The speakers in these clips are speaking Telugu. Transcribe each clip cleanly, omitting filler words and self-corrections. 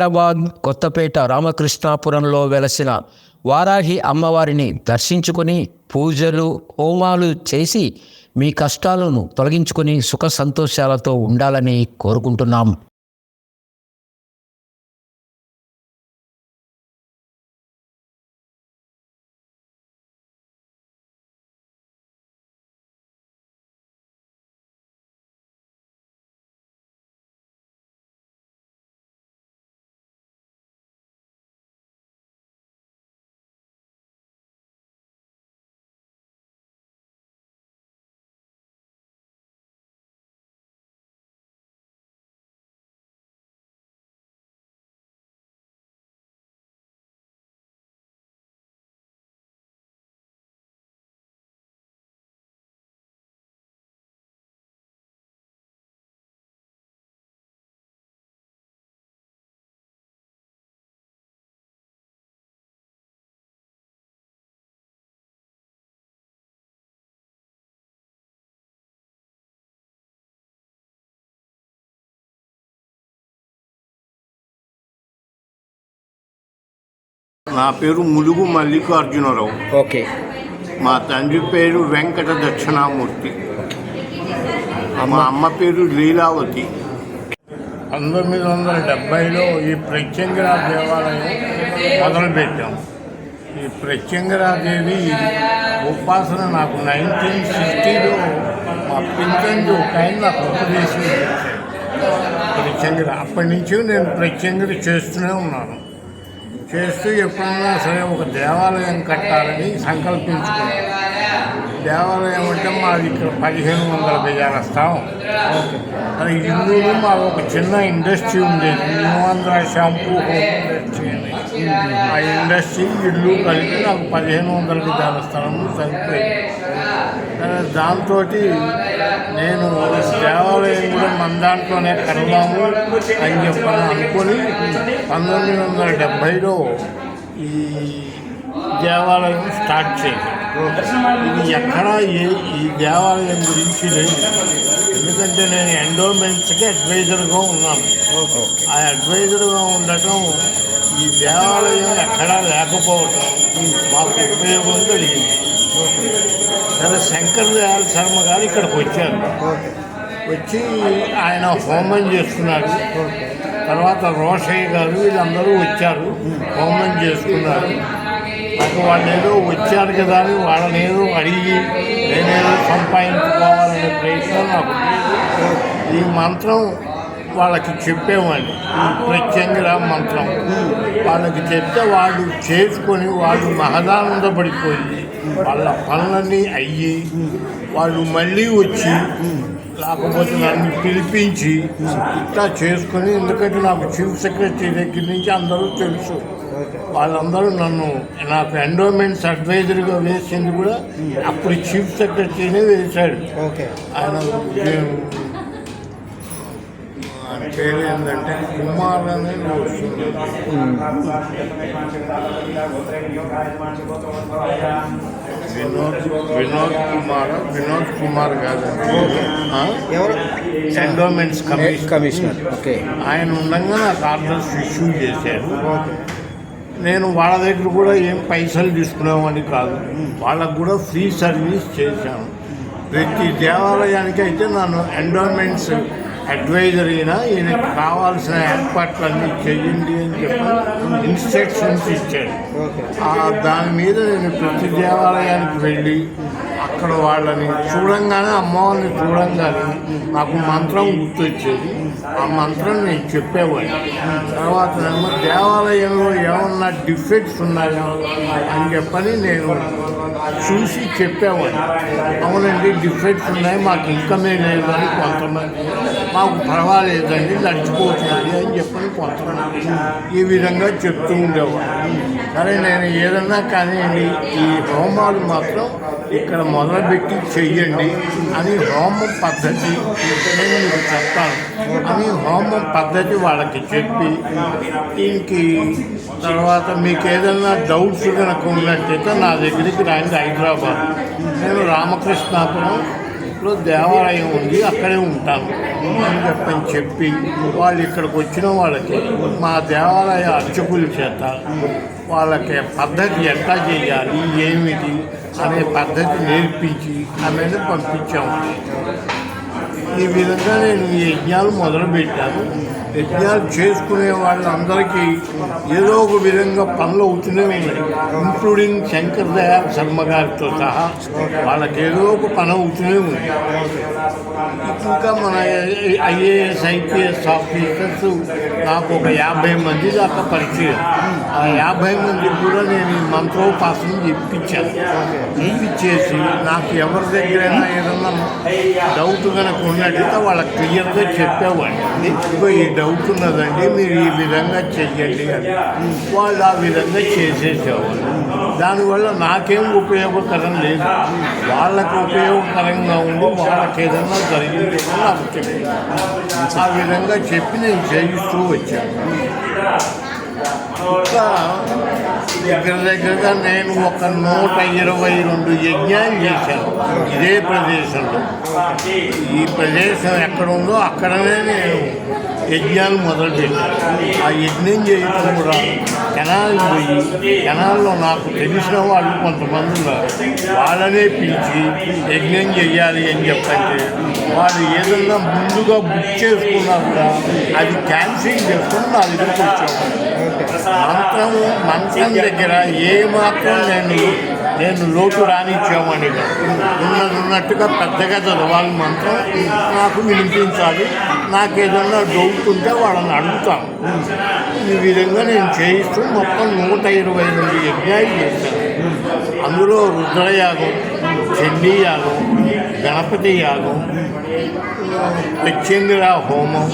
హైదరాబాద్ కొత్తపేట రామకృష్ణాపురంలో వెలసిన వారాహి అమ్మవారిని దర్శించుకొని పూజలు హోమాలు చేసి మీ కష్టాలను తొలగించుకొని సుఖ సంతోషాలతో ఉండాలని కోరుకుంటున్నాం. నా పేరు ములుగు మల్లికార్జునరావు. ఓకే. మా తండ్రి పేరు వెంకట దక్షిణామూర్తి. మా అమ్మ పేరు లీలావతి. 1970లో ఈ ప్రత్యంగిరా దేవాలయం మొదలుపెట్టాం. ఈ ప్రత్యంగిరాదేవి ఉపాసన నాకు 1960లో మా పింఛన్లు ఒక ఆయన నాకు ఉపదేశం చేశాడు. ప్రత్యంగిర అప్పటి నుంచి నేను ప్రత్యంగిర చేస్తూనే ఉన్నాను. చేస్తూ ఎప్పుడైనా సరే ఒక దేవాలయం కట్టాలని సంకల్పించుకున్నాను. దేవాలయం అంటే మాది ఇక్కడ 1500 గజాల స్థలం. అది హిందువులు మాది ఒక చిన్న ఇండస్ట్రీ ఉండేది, న్యూఆంధ్ర షాంపూ హోమ్ ఇండస్ట్రీ అని. ఆ ఇండస్ట్రీ ఇల్లు కలిపి నాకు 1500 గజాల స్థలం సరిపోయింది. దాంతో నేను దేవాలయం కూడా మన దాంట్లోనే కడదాము అని చెప్పని అనుకొని 1970లో ఈ దేవాలయం స్టార్ట్ చేశాను. ఇది ఎక్కడా ఈ దేవాలయం గురించి లేదు. ఎందుకంటే నేను ఎండోమెంట్స్కి అడ్వైజర్గా ఉన్నాను. ఆ అడ్వైజర్గా ఉండటం ఈ దేవాలయం ఎక్కడా లేకపోవటం మాకు ఉపయోగం కలిగింది. సరే, శంకర్ దయాళ్ శర్మ గారు ఇక్కడికి వచ్చారు. వచ్చి ఆయన హోమం చేస్తున్నారు. తర్వాత రోషయ్య గారు వీళ్ళందరూ వచ్చారు, హోమం చేసుకున్నారు. నాకు వాళ్ళు ఏదో వచ్చారు కదా అని వాళ్ళని ఏదో అడిగి నేనేదో సంపాదించుకోవాలనే ప్రయత్నం నాకు. ఈ మంత్రం వాళ్ళకి చెప్పేవాడిని, ఈ ప్రత్యంగిరా మంత్రం వాళ్ళకి చెప్తే వాళ్ళు చేసుకొని వాళ్ళు మహదానందపడిపోయి వాళ్ళ పనులన్నీ అయ్యి వాళ్ళు మళ్ళీ వచ్చి లేకపోతే నన్ను పిలిపించి ఇట్లా చేసుకొని, ఎందుకంటే నాకు చీఫ్ సెక్రటరీ దగ్గర నుంచి అందరూ తెలుసు. వాళ్ళందరూ నాకు ఎండోమెంట్స్ అడ్వైజర్గా వేసింది కూడా అప్పుడు చీఫ్ సెక్రటరీనే వేశాడు. ఆయన పేరు ఏంటంటే కుమార్ అనేది వస్తుంది. వినోద్ కుమార్ కాదండి, ఎండోమెంట్స్ కమిషనర్. ఓకే. ఆయన ఉండగా నాకు ఆర్డర్స్ ఇష్యూ చేశారు. నేను వాళ్ళ దగ్గర కూడా ఏం పైసలు తీసుకునేవాడిని కాదు, వాళ్ళకు కూడా ఫ్రీ సర్వీస్ చేశాను. ప్రతి దేవాలయానికి అయితే నన్ను ఎండోమెంట్స్ అడ్వైజర్ అయినా ఈయనకు కావాల్సిన ఏర్పాట్లన్నీ చెయ్యండి అని చెప్పి ఇన్స్ట్రక్షన్స్ ఇచ్చాడు. దాని మీద నేను ప్రతి దేవాలయానికి వెళ్ళి అక్కడ వాళ్ళని చూడంగానే, అమ్మవారిని చూడంగానే నాకు మంత్రం గుర్తొచ్చేది. ఆ మంత్రం నేను చెప్పేవాడిని. తర్వాత దేవాలయంలో ఏమన్నా డిఫెక్ట్స్ ఉన్నాయో అని చెప్పని నేను చూసి చెప్పేవాడిని. అవునండి, డిఫెక్ట్స్ ఉన్నాయి, మాకు ఇన్కమే లేదు అని కొంతమంది, మాకు పర్వాలేదండి నడిచిపోతుంది అని చెప్పని కొంతమంది ఈ విధంగా చెప్తూ ఉండేవాడు. సరే, నేను ఏదన్నా కానివ్వండి, ఈ హోమాలు మాత్రం ఇక్కడ మొదలుపెట్టి చెయ్యండి అని హోమం పద్ధతి నేను మీకు చెప్తాను అని హోమం పద్ధతి వాళ్ళకి చెప్పి, దీనికి తర్వాత మీకు ఏదైనా డౌట్స్ కనుక ఉన్నట్టయితే నా దగ్గరికి రండి హైదరాబాద్. నేను రామకృష్ణాపురం లో దేవాలయం ఉంది, అక్కడే ఉంటాను అని చెప్పి వాళ్ళు ఇక్కడికి వచ్చిన వాళ్ళకి మా దేవాలయ అర్చకుల చేత వాళ్ళకి పద్ధతి ఎట్లా చేయాలి, ఏమిటి అనే పద్ధతి నేర్పించి అనేది పంపించాము. ఈ విధంగా నేను ఈ యజ్ఞాలు మొదలుపెట్టాను. యజ్ఞాలు చేసుకునే వాళ్ళందరికీ ఏదో ఒక విధంగా పనులు అవుతూనే ఉన్నాయి, ఇంక్లూడింగ్ శంకర్ దయాళ్ శర్మ గారితో సహా వాళ్ళకి ఏదో ఒక పని అవుతూనే ఉంది. ఇంకా మన ఐఏఎస్ ఐపీఎస్ ఆఫీసర్స్ నాకు ఒక 50 మంది దాకా పరిచయం. ఆ 50 మందికి కూడా నేను ఈ మంత్రోపాసన ఇప్పించాను. ఇప్పించేసి నాకు ఎవరి దగ్గరైనా ఏదన్నా డౌట్ కనుక ఉన్నట్టయితే వాళ్ళకి క్లియర్గా చెప్పేవాడిని, ఈ డౌట్ ఉన్నదండి మీరు ఈ విధంగా చెయ్యండి అని. వాళ్ళు ఆ విధంగా చేసేసేవాళ్ళు. దానివల్ల నాకేం ఉపయోగకరం లేదు, వాళ్ళకు ఉపయోగకరంగా ఉండి వాళ్ళకి ఏదన్నా జరిగింది నాకు చెప్పి ఆ విధంగా చెప్పి నేను చేయిస్తూ వచ్చాను. ఇంకా దగ్గరగా నేను ఒక 122 యజ్ఞాలు చేశాను ఇదే ప్రదేశంలో. ఈ ప్రదేశం ఎక్కడ ఉందో అక్కడనే నేను యజ్ఞాలు మొదలుపెట్టాను. ఆ యజ్ఞం చేయడం కూడా కెనాల్కి పోయి, కెనాల్లో నాకు తెలిసిన వాళ్ళు కొంతమంది ఉన్నారు, వాళ్ళనే పిలిచి యజ్ఞం చెయ్యాలి అని చెప్పంటే వాళ్ళు ఏదన్నా ముందుగా బుక్ చేసుకున్నా కూడా అది క్యాన్సిల్ చేసుకుని నా దగ్గరికి వచ్చేవాళ్ళు. మంత్రం దగ్గర ఏ మాత్రం నేను లోటు రానిచ్చామని ఉన్నట్టుగా పెద్దగా చదవాలి మంత్రం, నాకు వినిపించాలి, నాకు ఏదన్నా డౌట్ ఉంటే వాళ్ళని అడుగుతాను. ఈ విధంగా నేను చేయిస్తూ మొత్తం 122 యజ్ఞాలు చేశాను. అందులో రుద్రయాగం, చండీ యాగం, గణపతి యాగం, ప్రత్యంగిర హోమం,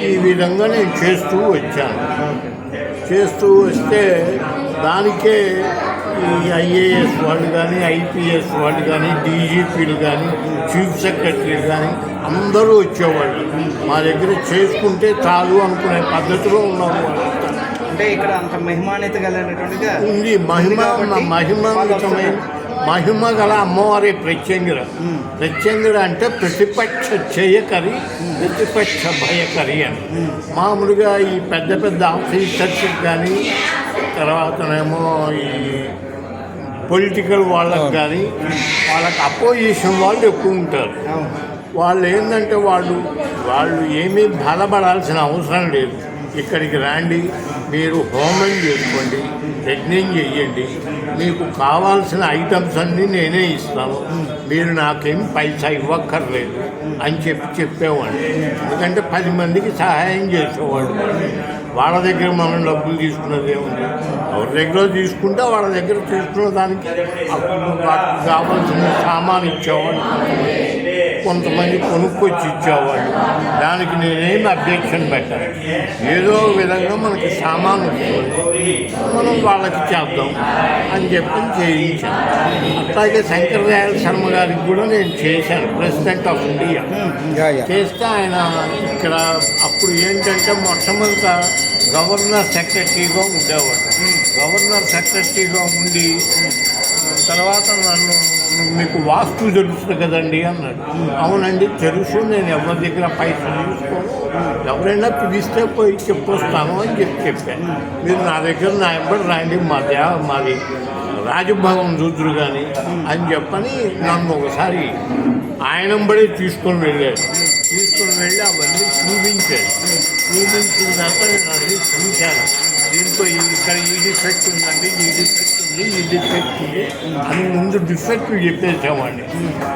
ఈ విధంగా నేను చేస్తూ వచ్చాను. చేస్తూ వస్తే దానికే ఈ ఐఏఎస్ వాళ్ళు కానీ, ఐపీఎస్ వాళ్ళు కానీ, డీజీపీలు కానీ, చీఫ్ సెక్రటరీలు కానీ అందరూ వచ్చేవాళ్ళు. మా దగ్గర చేసుకుంటే చాలు అనుకునే పద్ధతిలో ఉన్నారు వాళ్ళు. అంటే ఇక్కడ అంత మహిమాన్విత కలిగినటువంటిగా ఉంది. మహిమ గల అమ్మవారి ప్రత్యంగిర. ప్రత్యంగిర అంటే ప్రతిపక్ష చేయకరి, ప్రతిపక్ష భయకరి అని. మామూలుగా ఈ పెద్ద పెద్ద ఆఫీసర్స్కి కానీ, తర్వాతనేమో ఈ పొలిటికల్ వాళ్ళకి కానీ వాళ్ళకి అపోజిషన్ వాళ్ళు ఎక్కువ ఉంటారు. వాళ్ళు ఏంటంటే వాళ్ళు ఏమీ బాధపడాల్సిన అవసరం లేదు. ఇక్కడికి రండి, మీరు హోమం చేసుకోండి, యజ్ఞం చెయ్యండి, మీకు కావాల్సిన ఐటమ్స్ అన్నీ నేనే ఇస్తాను, మీరు నాకేం పైసా ఇవ్వక్కర్లేదు అని చెప్పేవాడు. ఎందుకంటే 10 మందికి సహాయం చేసేవాడు. వాళ్ళ దగ్గర మనం డబ్బులు తీసుకున్నది ఏముంది, ఎవరి దగ్గర తీసుకుంటే వాళ్ళ దగ్గర తీసుకున్న దానికి వాటికి కావాల్సిన సామాన్ ఇచ్చేవాడు, కొంతమంది కొనుక్కొచ్చి ఇచ్చేవాళ్ళు. దానికి నేనేమి అబ్జెక్షన్ పెట్టాను. ఏదో విధంగా మనకి సామాన్ వస్తుంది, మనం వాళ్ళకి చేద్దాం అని చెప్పి చేయించాను. అట్లాగే శంకర్ దయాళ్ శర్మ గారికి కూడా నేను చేశాను, ప్రెసిడెంట్ ఆఫ్ ఇండియా. చేస్తే ఆయన ఇక్కడ అప్పుడు ఏంటంటే మొట్టమొదట గవర్నర్ సెక్రటరీగా ఉండేవాడు. గవర్నర్ సెక్రటరీగా ఉండి తర్వాత నన్ను మీకు వాస్తు తెలుస్తుంది కదండి అన్నాడు. అవునండి తెలుసు, నేను ఎవరి దగ్గర పైసలు తీసుకోను, ఎవరైనా పిలిస్తే పోయి చెప్పొస్తాను అని చెప్పాను. మీరు నా దగ్గర నా ఎంబడి రాండి, మాది రాజభవన్ చూద్దరు కానీ అని చెప్పని నన్ను ఒకసారి ఆయనంబడే తీసుకొని వెళ్ళాడు. తీసుకొని వెళ్ళి అవన్నీ చూపించాడు. చూపించిన తర్వాత నేను అన్నీ చూశాను. దీంట్లో ఇక్కడ ఈ డిఫెక్ట్ ఉందండి, ఈ డిఫెక్ట్ ఉంది, ఈ డిఫెక్ట్ ఉంది అని ముందు డిఫెక్ట్ చెప్పేసామండి.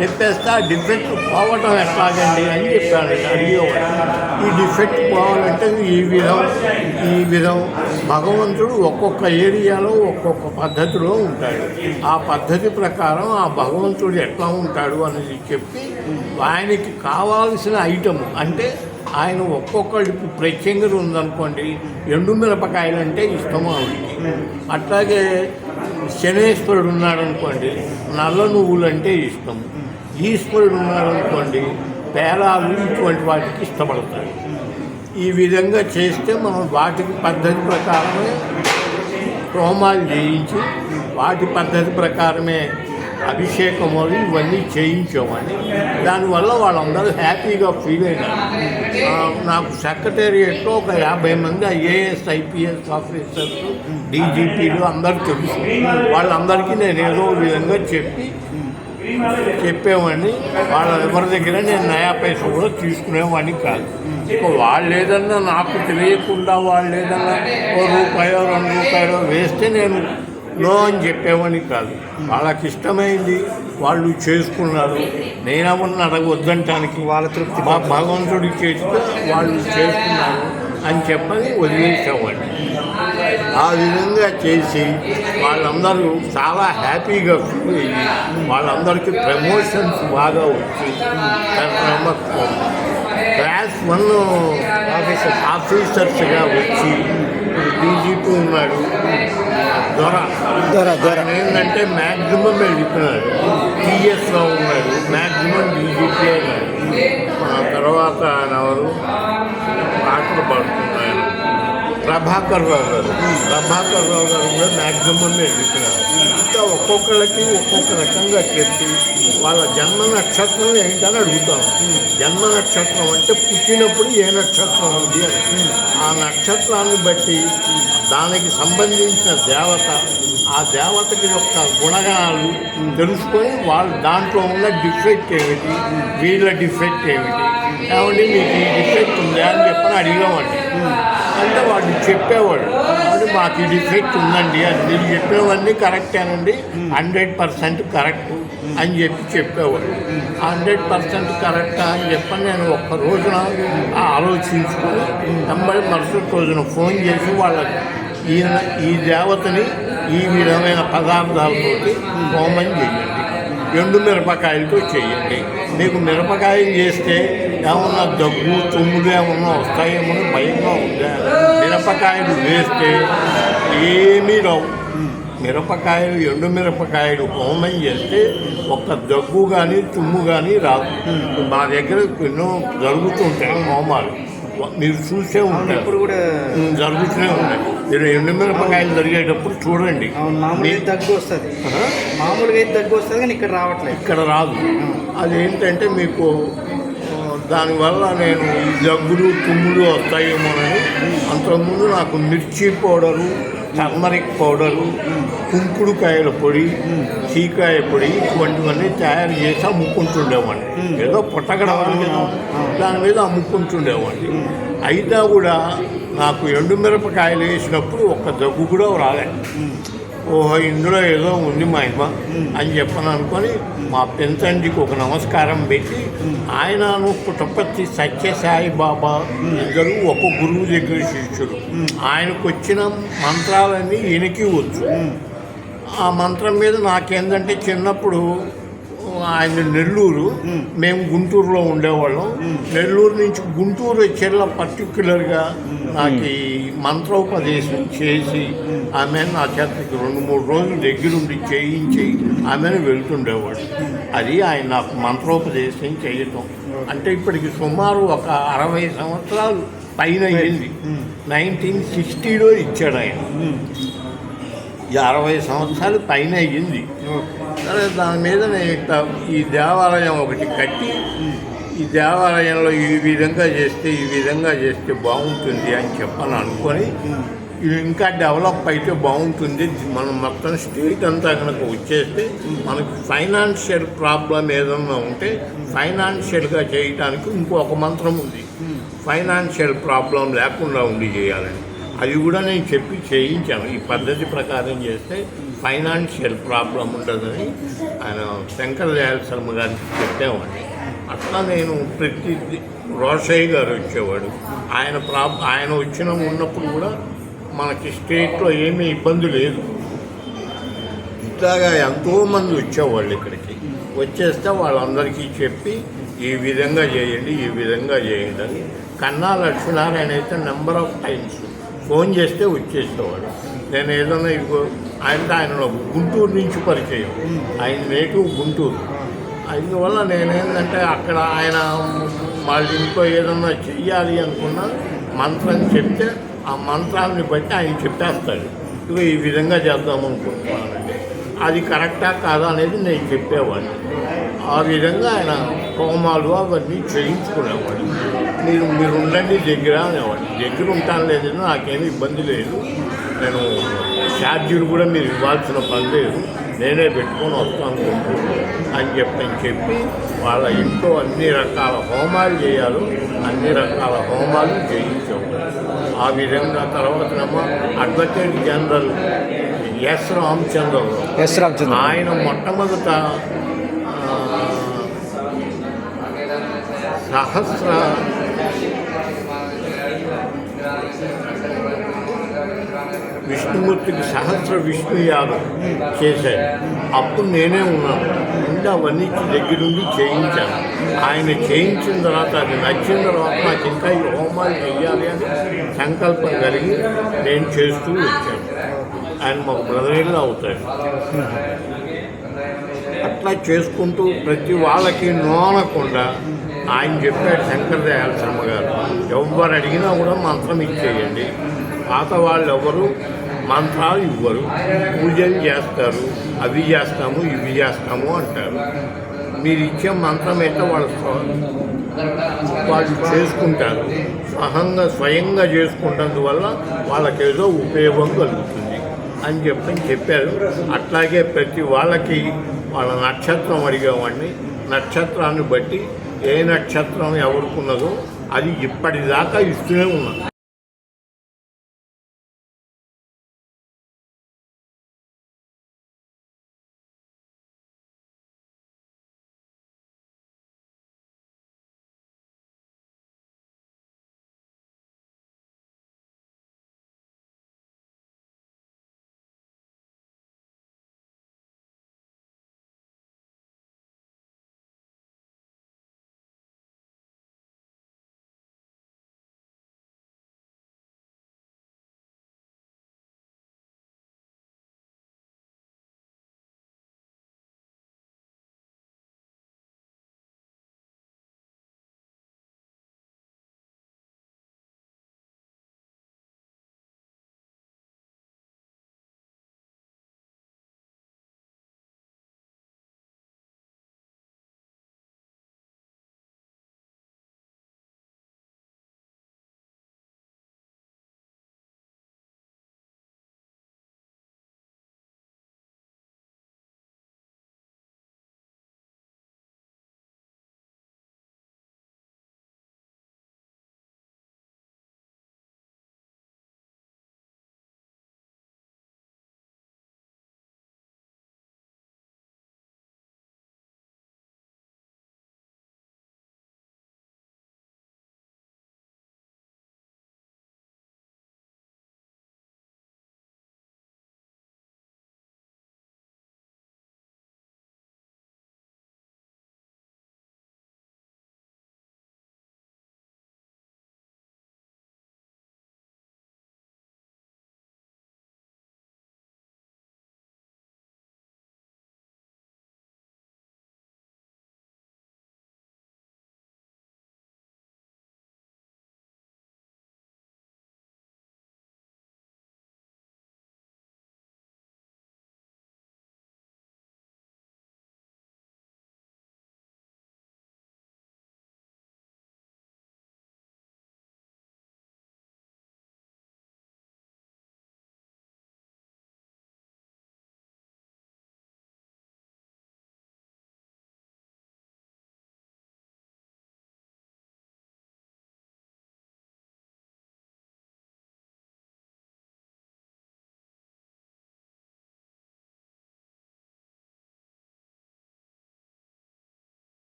చెప్పేస్తే ఆ డిఫెక్ట్ పోవటం ఎట్లాగండి అని చెప్పాను. అడిగేవాడు ఈ డిఫెక్ట్ పోవాలంటే ఈ విధం భగవంతుడు ఒక్కొక్క ఏరియాలో ఒక్కొక్క పద్ధతిలో ఉంటాడు. ఆ పద్ధతి ప్రకారం ఆ భగవంతుడు ఎట్లా ఉంటాడు అనేది చెప్పి ఆయనకి కావాల్సిన ఐటమ్ అంటే ఆయన ఒక్కొక్కడికి ప్రత్యేకత ఉందనుకోండి, ఎండు మిరపకాయలు అంటే ఇష్టము ఆవిడకి. అట్లాగే శనేశ్వరుడు ఉన్నాడనుకోండి, నల్ల నువ్వులు అంటే ఇష్టం. ఈశ్వరుడు ఉన్నాడనుకోండి, పేలాలు ఇటువంటి వాటికి ఇష్టపడతాడు. ఈ విధంగా చేస్తే మనం వాటికి పద్ధతి ప్రకారమే హోమాలు చేయించి వాటి పద్ధతి ప్రకారమే అభిషేకం అవి ఇవన్నీ చేయించామని. దానివల్ల వాళ్ళందరూ హ్యాపీగా ఫీల్ అయినారు. నాకు సెక్రటేరియట్లో ఒక 50 మంది ఐఏఎస్ ఐపీఎస్ ఆఫీసర్స్ డీజీపీలు అందరూ తెలుసు. వాళ్ళందరికీ నేను ఏదో విధంగా చెప్పేవాడిని. వాళ్ళ ఎవరి దగ్గర నేను నయా పైసా కూడా తీసుకునేవాడిని కాదు. వాళ్ళు ఏదన్నా నాకు తెలియకుండా వాళ్ళు ఏదన్నా ₹1 ₹2 వేస్తే నేను నో అని చెప్పేవాడిని కాదు. వాళ్ళకి ఇష్టమైంది వాళ్ళు చేసుకున్నారు. నేనేమన్నా అడగొద్దంటానికి వాళ్ళ తృప్తి మా భగవంతుడికి చేస్తే వాళ్ళు చేసుకున్నారు అని చెప్పని వదిలేసేవాడిని. ఆ విధంగా చేసి వాళ్ళందరూ చాలా హ్యాపీగా ఫీల్ అయ్యి వాళ్ళందరికీ ప్రమోషన్స్ బాగా వచ్చి క్లాస్ 1 ఆఫీసర్స్గా వచ్చి డీజీపీ ఉన్నాడు. దొర ఏంటంటే మ్యాక్సిమం వెళ్ళిపోయినాడు. టీఎస్లో ఉన్నాడు, మ్యాక్సిమం డీజీపీ అయినాడు. తర్వాత ఎవరు పాటలు పాడుతున్నారు ప్రభాకర్ రావు గారు కూడా మ్యాక్సిమం వెళ్ళిపోయినారు. ఇంకా ఒక్కొక్కళ్ళకి ఒక్కొక్క రకంగా చెప్పి వాళ్ళ జన్మ నక్షత్రం ఏంటని అడుగుతాం. జన్మ నక్షత్రం అంటే పుట్టినప్పుడు ఏ నక్షత్రం ఉంది అని. ఆ నక్షత్రాన్ని బట్టి దానికి సంబంధించిన దేవత, ఆ దేవతకి యొక్క గుణగణాలు తెలుసుకొని వాళ్ళు దాంట్లో ఉన్న డిఫెక్ట్ ఏమిటి, వీళ్ళ డిఫెక్ట్ ఏమిటి, ఏమంటే మీకు ఈ డిఫెక్ట్ ఉందా అని చెప్పని అడిగామండి. అంటే వాళ్ళు చెప్పేవాడు అంటే మాకు ఈ డిఫెక్ట్ ఉందండి అని. మీరు చెప్పేవన్నీ కరెక్టేనండి, 100% కరెక్ట్ అని చెప్పేవాడు. 100% కరెక్టా అని చెప్పని నేను ఒక్క రోజున ఆలోచించుకొని మరుసటి రోజున ఫోన్ చేసి వాళ్ళకి ఈ దేవతని ఈ విధమైన పదార్థాలతోటి హోమం చేయండి, ఎండు మిరపకాయలతో చేయండి. మీకు మిరపకాయలు చేస్తే ఏమన్నా దగ్గు తుమ్ములు ఏమన్నా వస్తాయేమో భయంగా ఉందా? మిరపకాయలు వేస్తే ఏమీ రావు. మిరపకాయలు ఎండు మిరపకాయలు హోమం చేస్తే ఒక్క దగ్గు కానీ తుమ్ము కానీ రాదు. మా దగ్గర ఎన్నో జరుగుతుంటాయి హోమాలు, మీరు చూసే ఉంటారు. ఇప్పుడు కూడా జరుగుతూనే ఉన్నాయి. మీరు ఎండు మిరపకాయలు జరిగేటప్పుడు చూడండి. దగ్గు వస్తుంది, మామూలుగా అయితే దగ్గు వస్తుంది కానీ ఇక్కడ రావట్లేదు, ఇక్కడ రాదు. అదేంటంటే మీకు దానివల్ల నేను ఈ దగ్గులు తుమ్ములు వస్తాయేమోనని అంతకుముందు నాకు మిర్చి పౌడరు, టర్మరిక్ పౌడరు, కుంకుడుకాయల పొడి, చీకాయ పొడి ఇటువంటివన్నీ తయారు చేసి అమ్ముకుంటుండేవాడిని. ఏదో పుట్టగడవాడిని దాని మీద అమ్ముకుంటుండేవాడిని. అయినా కూడా నాకు ఎండు మిరపకాయలు వేసినప్పుడు ఒక్క దగ్గు కూడా రాలేదు. ఓహో ఇందులో ఏదో ఉంది మహిమ అని చెప్పని అనుకొని మా పెంతండికి ఒక నమస్కారం పెట్టి, ఆయనను పుట్టపర్తి సత్యసాయి బాబా ఇద్దరు ఒక గురువు దగ్గర శిష్యుడు. ఆయనకు వచ్చిన మంత్రాలన్నీ ఈయనకి వచ్చు. ఆ మంత్రం మీద నాకేంటంటే చిన్నప్పుడు ఆయన నెల్లూరు, మేము గుంటూరులో ఉండేవాళ్ళం. నెల్లూరు నుంచి గుంటూరు వచ్చేలా పర్టిక్యులర్గా నాకు ఈ మంత్రోపదేశం చేసి ఆమె నా చేతకి 2-3 రోజులు దగ్గరుండి చేయించి ఆమెను వెళ్తుండేవాడు. అది ఆయన నాకు మంత్రోపదేశం చేయటం. అంటే ఇప్పటికి సుమారు ఒక 60 సంవత్సరాలు పైన అయింది. 1960లో ఇచ్చాడు ఆయన. 60 సంవత్సరాలు పైన అయ్యింది. సరే దాని మీద నేను ఈ దేవాలయం ఒకటి కట్టి, ఈ దేవాలయంలో ఈ విధంగా చేస్తే బాగుంటుంది అని చెప్పని అనుకొని, ఇది ఇంకా డెవలప్ అయితే బాగుంటుంది. మనం మొత్తం స్టేట్ అంతా కనుక వచ్చేస్తే మనకి ఫైనాన్షియల్ ప్రాబ్లం ఏదన్నా ఉంటే ఫైనాన్షియల్గా చేయడానికి ఇంకొక మంత్రం ఉంది. ఫైనాన్షియల్ ప్రాబ్లం లేకుండా ఉండి చేయాలని అది కూడా నేను చెప్పి చేయించాను. ఈ పద్ధతి ప్రకారం చేస్తే ఫైనాన్షియల్ ప్రాబ్లం ఉండదని ఆయన శంకర దయాళ శర్మ గారికి చెప్పేవాడిని. అట్లా నేను ప్రతి రోషయ్య గారు వచ్చేవాడు. ఆయన ఉన్నప్పుడు కూడా మనకి స్టేట్లో ఏమీ ఇబ్బంది లేదు. ఇట్లాగా ఎంతోమంది వచ్చేవాళ్ళు ఇక్కడికి. వచ్చేస్తే వాళ్ళందరికీ చెప్పి ఈ విధంగా చేయండి అని. కన్నా లక్ష్మీనారాయణ అయితే నెంబర్ ఆఫ్ టైమ్స్ ఫోన్ చేస్తే వచ్చేసేవాడు. నేను ఏదైనా ఆయన గుంటూరు నుంచి పరిచయం, ఆయన నేటివ్ గుంటూరు. అందువల్ల నేనేంటంటే అక్కడ ఆయన వాళ్ళ ఇంట్లో ఏదన్నా చెయ్యాలి అనుకున్నా మంత్రం చెప్తే ఆ మంత్రాన్ని బట్టి ఆయన చెప్పేస్తాడు. ఇక ఈ విధంగా చేద్దాం అనుకుంటున్నానండి. అది కరెక్టా కాదా అనేది నేను చెప్పేవాడిని. ఆ విధంగా ఆయన హోమాలు అవన్నీ చేయించుకునేవాడు. మీరు ఉండండి దగ్గర అనేవాడు. దగ్గర ఉంటాను లేదు, నాకేమీ ఇబ్బంది లేదు, నేను ఛార్జీలు కూడా మీరు ఇవ్వాల్సిన పని లేదు, నేనే పెట్టుకొని వస్తాను అని చెప్పి వాళ్ళ ఇంట్లో అన్ని రకాల హోమాలు చేయాలి, అన్ని రకాల హోమాలు చేయించాము. ఆ విధంగా తర్వాతనేమో అడ్వకేట్ జనరల్ ఎస్ రామచంద్రరావు ఆయన మొట్టమొదట సహస్ర విష్ణుమూర్తికి సహస్ర విష్ణు యాగం చేశాడు. అప్పుడు నేనే ఉన్నాను, అవన్నీ దగ్గరుండి చేయించాను. ఆయన చేయించిన తర్వాత అది నచ్చిన తర్వాత నాకు ఇంకా ఈ హోమాలు చెయ్యాలి అని సంకల్పం కలిగి నేను చేస్తూ వచ్చాను. ఆయన మాకు బ్రదర్గా అవుతాడు. అట్లా చేసుకుంటూ ప్రతి వాళ్ళకి నోనకుండా ఆయన చెప్పాడు, శంకర దయాళ శర్మ గారు, ఎవరు అడిగినా కూడా మంత్రం ఇచ్చేయండి, పాత వాళ్ళు ఎవరు మంత్రాలు ఇవ్వరు, పూజలు చేస్తారు, అవి చేస్తాము ఇవి చేస్తాము అంటారు. మీరు ఇచ్చే మంత్రం అయితే వాళ్ళు చేసుకుంటారు, స్వయంగా చేసుకుంటందువల్ల వాళ్ళకేదో ఉపయోగం కలుగుతుంది అని చెప్పారు. అట్లాగే ప్రతి వాళ్ళకి వాళ్ళ నక్షత్రం అడిగేవాడిని, నక్షత్రాన్ని బట్టి ఏ నక్షత్రం ఎవరుకున్నదో అది ఇప్పటిదాకా ఇస్తూనే ఉన్నాను.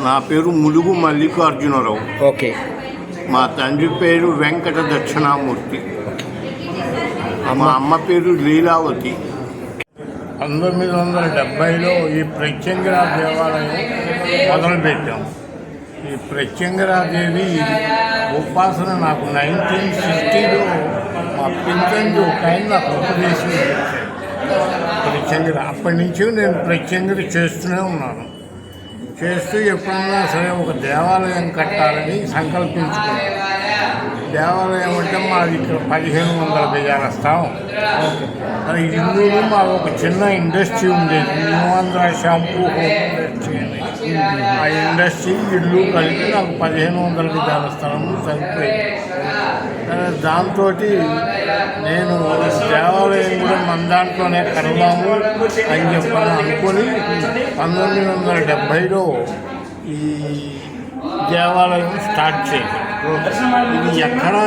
నా పేరు ములుగు మల్లికార్జునరావు. ఓకే. మా తండ్రి పేరు వెంకట దక్షిణామూర్తి. మా అమ్మ పేరు లీలావతి. 1970లో ఈ ప్రత్యంగిరా దేవాలయం మొదలుపెట్టాం. ఈ ప్రత్యంగిరాదేవి ఉపాసన నాకు 1960లో మా పింఛన్లు ఒక ఆయన నాకు ఉపదేశం చేశాడు. ప్రత్యంగిర అప్పటి నుంచి నేను ప్రత్యంగిర చేస్తూనే ఉన్నాను. చేస్తూ ఎప్పుడన్నా సరే ఒక దేవాలయం కట్టాలని సంకల్పించుకున్నాను. దేవాలయం అంటే మాది ఇక్కడ 1500 గజాల స్థలం. అది ఇందులో మాకు ఒక చిన్న ఇండస్ట్రీ ఉండేది, న్యూఆంధ్ర షాంపూ హోమ్ ఇండస్ట్రీ అని. ఆ ఇండస్ట్రీ ఇల్లు కలిపి నాకు 1500 గజాల స్థలం సరిపోయింది. దాంతో నేను దేవాలయం కూడా మన దాంట్లోనే కడదాము అని చెప్పని అనుకొని 1970లో ఈ దేవాలయం స్టార్ట్ చేశాను. ఇది ఎక్కడా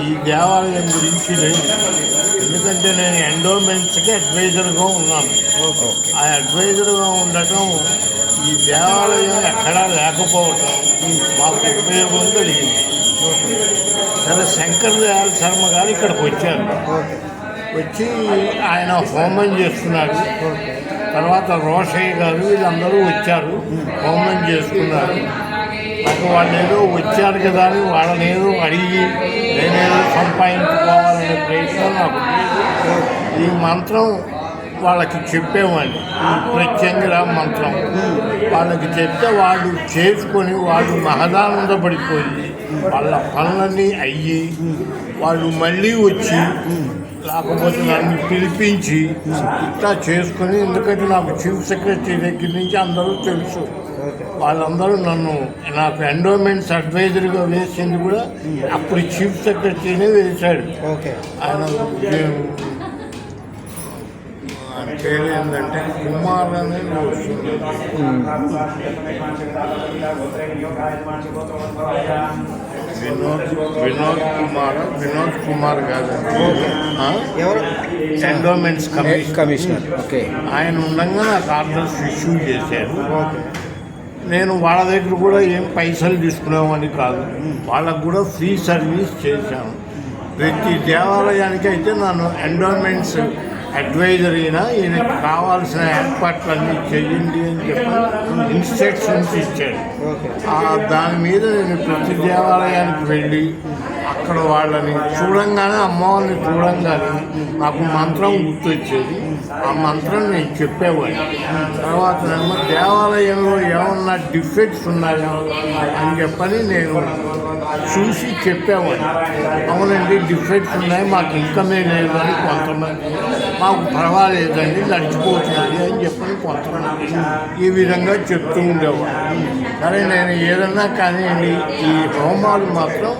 ఈ దేవాలయం గురించి లేదు. ఎందుకంటే నేను ఎండోమెంట్స్కి అడ్వైజర్గా ఉన్నాను. ఆ అడ్వైజర్గా ఉండటం ఈ దేవాలయం ఎక్కడా లేకపోవటం మాకు ఉపయోగం కలిగింది. సరే, శంకర్ దయాళ్ శర్మ గారు ఇక్కడికి వచ్చారు. వచ్చి ఆయన హోమం చేస్తున్నారు. తర్వాత రోషయ్య గారు వీళ్ళందరూ వచ్చారు, హోమం చేసుకున్నారు. నాకు వాళ్ళు ఏదో వచ్చారు కదా అని వాళ్ళని ఏదో అడిగి నేనేదో సంపాదించుకోవాలనే ప్రయత్నం నాకు. ఈ మంత్రం వాళ్ళకి చెప్పేవాడిని, ఈ ప్రత్యంగిరా మంత్రం వాళ్ళకి చెప్తే వాళ్ళు చేసుకొని వాళ్ళు మహదానందపడిపోయి వాళ్ళ పనులన్నీ అయ్యి వాళ్ళు మళ్ళీ వచ్చి లేకపోతే నన్ను పిలిపించి ఇట్లా చేసుకొని, ఎందుకంటే నాకు చీఫ్ సెక్రటరీ దగ్గర నుంచి అందరూ తెలుసు. వాళ్ళందరూ నాకు ఎండోమెంట్స్ అడ్వైజర్గా వేసింది కూడా అప్పుడు చీఫ్ సెక్రటరీనే వేశాడు. ఆయన పేరు ఏంటంటే కుమార్ అనేది వస్తుంది. వినోద్ కుమార్ కాదు, ఎండోమెంట్స్ కమిషనర్. ఓకే. ఆయన ఉండగా నాకు ఆర్డర్స్ ఇష్యూ చేశారు. నేను వాళ్ళ దగ్గర కూడా ఏం పైసలు తీసుకునేవాడిని కాదు, వాళ్ళకు కూడా ఫ్రీ సర్వీస్ చేశాను. ప్రతి దేవాలయానికి అయితే నన్ను ఎండోమెంట్స్ అడ్వైజర్ అయినా ఈయనకి కావాల్సిన ఏర్పాట్లన్నీ చెయ్యండి అని చెప్పి ఇన్స్ట్రక్షన్స్ ఇచ్చాడు. దాని మీద నేను ప్రతి దేవాలయానికి వెళ్ళి అక్కడ వాళ్ళని చూడంగానే, అమ్మవారిని చూడంగానే నాకు మంత్రం గుర్తొచ్చేది. ఆ మంత్రం నేను చెప్పేవాడిని. తర్వాత దేవాలయంలో ఏమన్నా డిఫెక్ట్స్ ఉన్నాయో అని చెప్పని నేను చూసి చెప్పేవాడిని. అవునండి, డిఫెక్ట్స్ ఉన్నాయి, మాకు ఇన్కమే లేదు అని కొంతమంది, మాకు పర్వాలేదండి నడిచిపోతుంది అని చెప్పని కొంతమంది ఈ విధంగా చెప్తూ ఉండేవాడు. సరే, నేను ఏదన్నా కానివ్వండి ఈ హోమాలు మాత్రం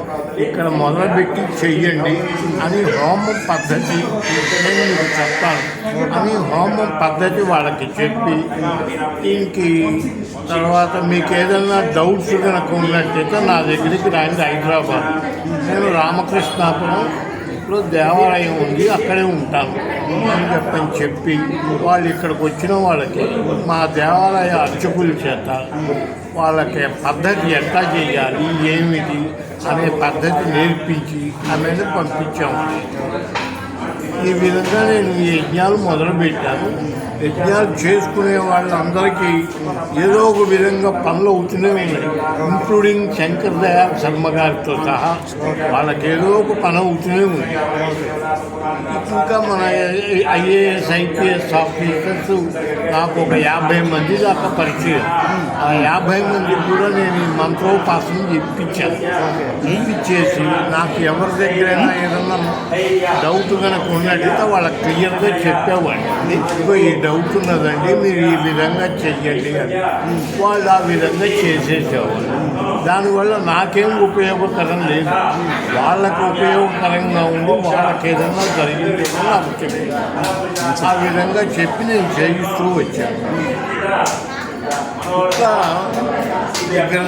ఇక్కడ మొదలుపెట్టి చెయ్యండి అని హోమం పద్ధతి నేను మీకు చెప్తాను అని హోమం పద్ధతి వాళ్ళకి చెప్పి, దీనికి తర్వాత మీకు ఏదైనా డౌట్స్ కనుక ఉన్నట్టయితే నా దగ్గరికి రాండి హైదరాబాద్. నేను రామకృష్ణాపురంలో దేవాలయం ఉంది, అక్కడే ఉంటాను అని చెప్పి వాళ్ళు ఇక్కడికి వచ్చిన వాళ్ళకి మా దేవాలయ అర్చకుల చేత వాళ్ళకి పద్ధతి ఎట్లా చేయాలి, ఏమిటి అనే పద్ధతి నేర్పించి అనేది పంపించాము. ఈ విధంగా నేను ఈ యజ్ఞాలు మొదలుపెట్టాను. యజ్ఞాలు చేసుకునే వాళ్ళందరికీ ఏదో ఒక విధంగా పనులు అవుతూనే ఉన్నాయి, ఇంక్లూడింగ్ శంకర్ దయాళ్ శర్మ గారితో సహా వాళ్ళకి ఏదో ఒక పని అవుతూనే ఉంది. ఇంకా మన ఐఏఎస్ ఐపీఎస్ ఆఫీసర్స్ నాకు ఒక 50 మంది దాకా పరిచయం. ఆ 50 మందికి కూడా నేను ఈ మంత్రోపాసన ఇప్పించాను. ఇప్పించేసి నాకు ఎవరి దగ్గరైనా ఏదన్నా డౌట్ కనుక ఉన్నట్టయితే వాళ్ళకి క్లియర్గా చెప్పేవాడిని. ఇదిగో ఈ డౌట్ ఉన్నదండి, మీరు ఈ విధంగా చెయ్యండి అని. వాళ్ళు ఆ విధంగా చేసేసేవాళ్ళు. దానివల్ల నాకేం ఉపయోగకరం లేదు, వాళ్ళకు ఉపయోగకరంగా ఉండి వాళ్ళకి ఏదైనా జరిగింది నాకు చెప్పి ఆ విధంగా చెప్పి నేను చేయిస్తూ వచ్చాను. ఇంకా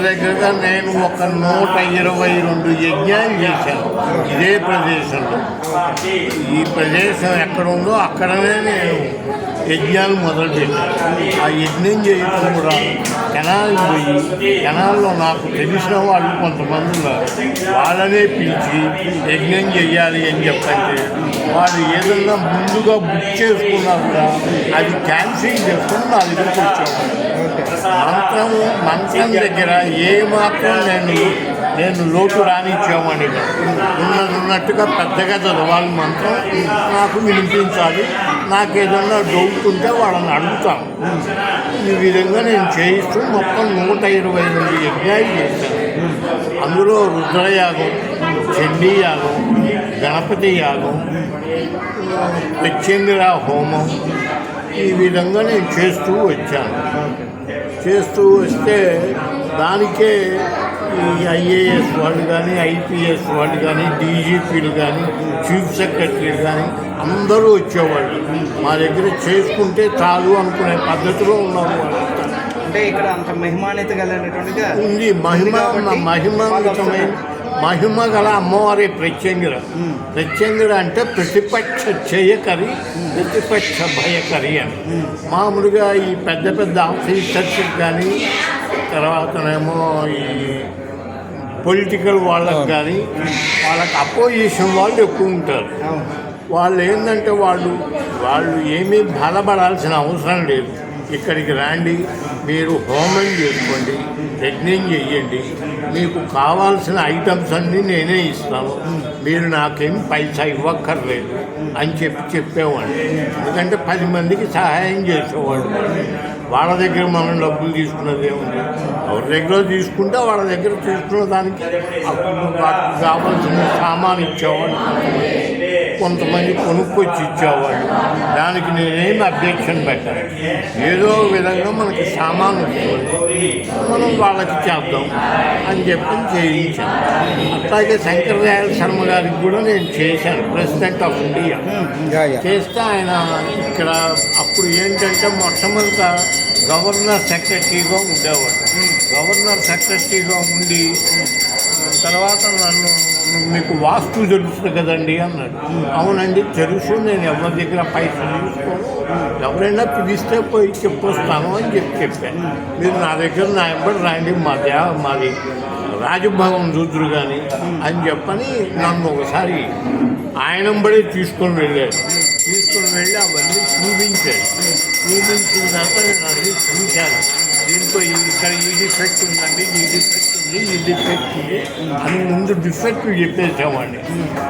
దగ్గరగా నేను ఒక 122 యజ్ఞాలు చేశాను ఇదే ప్రదేశంలో. ఈ ప్రదేశం ఎక్కడ ఉందో అక్కడనే నేను యజ్ఞాలు మొదలుపెట్టాను. ఆ యజ్ఞం చేయడం కూడా కెనాల్ పోయి కెనాల్లో నాకు తెలిసిన వాళ్ళు కొంతమంది ఉన్నారు. వాళ్ళనే పిలిచి యజ్ఞం చెయ్యాలి అని చెప్పంటే వాళ్ళు ఏదన్నా ముందుగా బుక్ చేసుకున్నా కూడా అది క్యాన్సిల్ చేసుకుని నా దగ్గరికి వచ్చేవాళ్ళు. మంత్రం దగ్గర ఏమాత్రం నేను లోటు రానిచ్చామని ఉన్నట్టుగా పెద్దగా చదవాలి మంత్రం, నాకు వినిపించాలి, నాకు ఏదన్నా డౌట్ ఉంటే వాళ్ళని అడుగుతాను. ఈ విధంగా నేను చేయిస్తూ మొత్తం 122 యజ్ఞాలు చేశాను. అందులో రుద్రయాగం, చండీ యాగం, గణపతి యాగం, ప్రత్యంగిర హోమం, ఈ విధంగా నేను చేస్తూ వచ్చాను. చేస్తూ వస్తే దానికే ఈ ఐఏఎస్ వాళ్ళు కానీ, ఐపీఎస్ వాళ్ళు కానీ, డీజీపీలు కానీ, చీఫ్ సెక్రటరీలు కానీ అందరూ వచ్చేవాళ్ళు. మా దగ్గర చేసుకుంటే చాలు అనుకునే పద్ధతిలో ఉన్నారు వాళ్ళు. అంటే ఇక్కడ అంత మహిమాన్విత కలిగినటువంటిగా ఉంది. మహిమ గల అమ్మవారి ప్రత్యంగిర. ప్రత్యంగిర అంటే ప్రతిపక్ష చేయకరి, ప్రతిపక్ష భయకరి అని. మామూలుగా ఈ పెద్ద పెద్ద ఆఫీసర్స్కి కానీ, తర్వాతనేమో ఈ పొలిటికల్ వాళ్ళకి కానీ వాళ్ళకి అపోజిషన్ వాళ్ళు ఎక్కువ ఉంటారు. వాళ్ళు ఏంటంటే వాళ్ళు ఏమీ బాధపడాల్సిన అవసరం లేదు. ఇక్కడికి రండి, మీరు హోమం చేసుకోండి, యజ్ఞం చెయ్యండి, మీకు కావాల్సిన ఐటమ్స్ అన్నీ నేనే ఇస్తాను, మీరు నాకేం పైసా ఇవ్వక్కర్లేదు అని చెప్పేవాడు. ఎందుకంటే 10 మందికి సహాయం చేసేవాడు. వాళ్ళ దగ్గర మనం డబ్బులు తీసుకున్నది ఏముంది, ఎవరి దగ్గర తీసుకుంటే వాళ్ళ దగ్గర తీసుకున్న దానికి వాటికి కావాల్సిన సామాన్ ఇచ్చేవాడు. కొంతమంది కొనుక్కొచ్చి ఇచ్చేవాళ్ళు. దానికి నేనేమి అబ్జెక్షన్ పెట్టాను. ఏదో విధంగా మనకి సామాను వస్తుంది, మనం వాళ్ళకి చేద్దాం అని చెప్పి చేయించాను. అట్లాగే శంకరదయాళ శర్మ గారికి కూడా నేను చేశాను, ప్రెసిడెంట్ ఆఫ్ ఇండియా. చేస్తే ఆయన ఇక్కడ అప్పుడు ఏంటంటే మొట్టమొదట గవర్నర్ సెక్రటరీగా ఉండేవాడు. గవర్నర్ సెక్రటరీగా ఉండి తర్వాత నన్ను, మీకు వాస్తు తెలుస్తుంది కదండి అన్నాడు. అవునండి తెలుసు, నేను ఎవరి దగ్గర పైసలు తీసుకోను, ఎవరైనా పిలిస్తే పోయి చెప్పొస్తాను అని చెప్పాను. మీరు నా దగ్గర నా ఎంబడి రండి, మాది రాజభవన్ చూద్దరు కానీ అని చెప్పని నన్ను ఒకసారి ఆయనంబడే తీసుకొని వెళ్ళాడు. అవన్నీ చూపించాడు. చూపించిన తర్వాత నేను అన్నీ చూశాను. దీంట్లో ఇక్కడ ఈ డిఫెక్ట్ ఉందండి, ఈ డిఫెక్ట్ ఉంది, ఈ డిఫెక్ట్ ఉంది అని ముందు డిఫెక్ట్ చెప్పేసామండి.